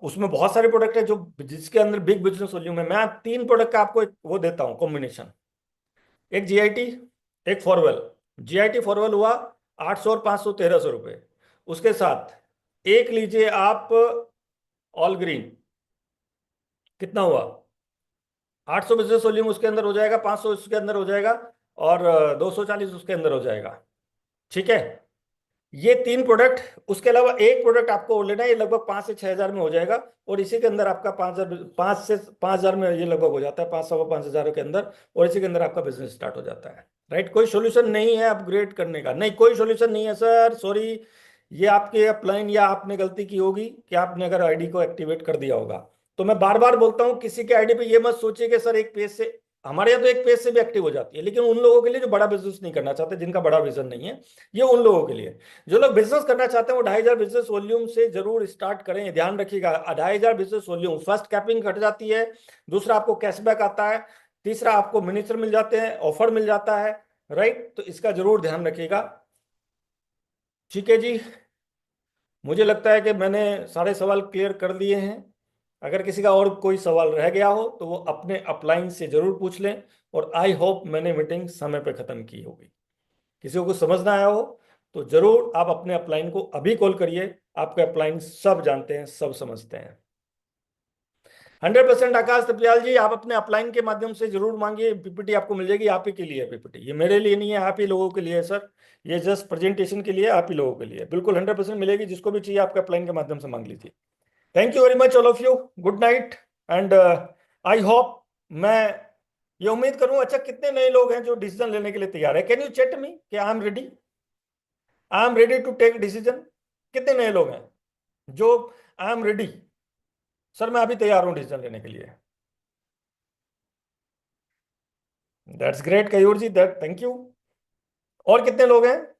उसमें बहुत सारे प्रोडक्ट है जो जिसके अंदर बिग बिजनेस वॉल्यूम है। मैं 3 प्रोडक्ट का आपको वो देता हूँ कॉम्बिनेशन, एक जीआईटी, एक फॉरवेल। जीआईटी फॉरवेल हुआ 800 और 500 1,300 रुपए। उसके साथ एक लीजिए आप ऑल ग्रीन, कितना हुआ 800 बिजनेस वॉल्यूम उसके अंदर हो जाएगा, 500 उसके अंदर हो जाएगा, और 240 उसके अंदर हो जाएगा। ठीक है, ये 3 प्रोडक्ट, उसके अलावा एक प्रोडक्ट आपको और लेना है, ये लगभग 5 से 6 हजार में हो जाएगा, और इसी के अंदर आपका 5 से 5 हजार में ये लगभग हो जाता है, 5 सवा 5 हजार के अंदर, और इसी के अंदर आपका बिजनेस स्टार्ट हो जाता है। राइट, कोई सोल्यूशन नहीं है अपग्रेड करने का, नहीं कोई सोल्यूशन नहीं है सर, सॉरी। ये आपके अपलाइन या आपने गलती की होगी कि आपने अगर आईडी को एक्टिवेट कर दिया होगा। तो मैं बार बार बोलता हूं, किसी के आईडी पे ये मत सोचिए कि सर एक पेज से, हमारे यहाँ तो एक पेज से भी एक्टिव हो जाती है, लेकिन उन लोगों के लिए जो बड़ा बिजनेस नहीं करना चाहते, जिनका बड़ा विजन नहीं है, ये उन लोगों के लिए। जो लोग बिजनेस करना चाहते हैं वो 2500 बिजनेस वॉल्यूम से जरूर स्टार्ट करें। ध्यान रखिएगा, 2500 बिजनेस वॉल्यूम, फर्स्ट कैपिंग घट जाती है, दूसरा आपको कैशबैक आता है, तीसरा आपको मिनिस्टर मिल जाते हैं, ऑफर मिल जाता है। राइट, तो इसका जरूर ध्यान रखिएगा। ठीक है जी, मुझे लगता है कि मैंने सारे सवाल क्लियर कर दिए हैं। अगर किसी का और कोई सवाल रह गया हो तो वो अपने अपलाइन से जरूर पूछ लें, और आई होप मैंने मीटिंग समय पे खत्म की होगी। किसी को कुछ समझ ना आया हो तो जरूर आप अपने अपलाइन को अभी कॉल करिए, आपके अपलाइन सब जानते हैं, सब समझते हैं। 100% आकाश तपियाल जी, आप अपने अपलाइन के माध्यम से जरूर मांगिए, पीपीटी आपको मिल जाएगी। आप ही के लिए पीपीटी, ये मेरे लिए नहीं है, आप ही लोगों के लिए है सर, ये जस्ट प्रेजेंटेशन के लिए, आप ही लोगों के लिए बिल्कुल 100% मिलेगी। जिसको भी चाहिए आपके अपलाइन के माध्यम से मांग लीजिए। Thank you very much all of you, good night, and I hope, मैं ये उम्मीद करूं, अच्छा कितने नए लोग हैं जो डिसीजन लेने के लिए तैयार है? कैन यू चैट मी कि I am ready to take decision? कितने नए लोग हैं जो आई एम रेडी, सर मैं अभी तैयार हूं डिसीजन लेने के लिए? That's great Kayur ji, that thank you. और कितने लोग हैं?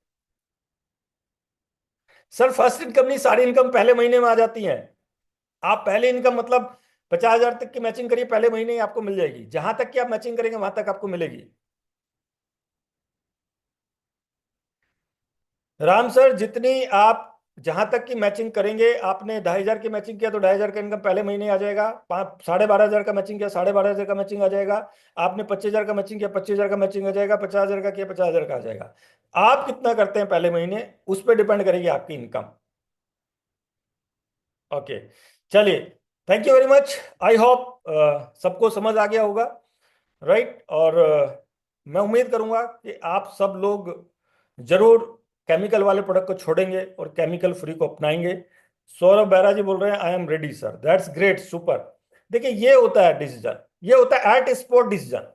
सर फर्स्ट इनकम नहीं, सारी इनकम पहले महीने में आ जाती है। आप पहले इनकम मतलब 50,000 तक की मैचिंग करिए, पहले महीने ही आपको मिल जाएगी। जहां तक की आप मैचिंग करेंगे वहां तक आपको मिलेगी। राम सर, जितनी आप जहां तक की मैचिंग करेंगे, आपने 2,500 की मैचिंग किया तो 2,500 का इनकम पहले महीने आ जाएगा। 12,500 का मैचिंग किया, 12,500 का मैचिंग आ जाएगा। आपने 25,000 का मैचिंग किया, 25,000 का मैचिंग आ जाएगा। 50,000 का किया, 50,000 का आ जाएगा। आप कितना करते हैं पहले महीने, उस पर डिपेंड करेगी आपकी इनकम। ओके, चलिए, thank you very much. I hope सबको समझ आ गया होगा। राइट, और मैं उम्मीद करूंगा कि आप सब लोग जरूर केमिकल वाले प्रोडक्ट को छोड़ेंगे और केमिकल फ्री को अपनाएंगे। सौरभ बैरा जी बोल रहे हैं I am ready sir, that's great, super. देखिए ये होता है डिसीजन, ये होता है at spot decision,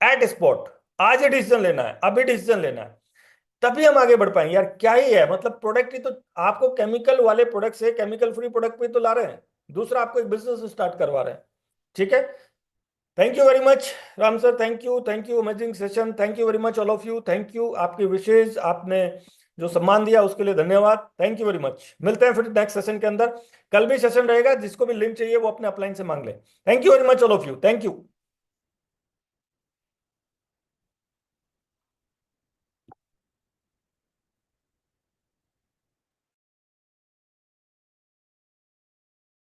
at spot. आज ही डिसीजन लेना है, अभी डिसीजन लेना है, तभी हम आगे बढ़ पाएंगे। यार क्या ही है, मतलब प्रोडक्ट ही तो आपको केमिकल वाले प्रोडक्ट से केमिकल फ्री प्रोडक्ट पे तो ला रहे हैं, दूसरा आपको एक बिजनेस स्टार्ट करवा रहे हैं। ठीक है, thank you very much Ram sir, thank you, amazing session, thank you very much all of you, thank you. आपकी विशेष, आपने जो सम्मान दिया उसके लिए धन्यवाद, थैंक यू वेरी मच। मिलते हैं फिर नेक्स्ट सेशन के अंदर, कल भी सेशन रहेगा, जिसको भी लिंक चाहिए वो अपने अपलाइन से मांग ले। Thank you very much all of you, thank you.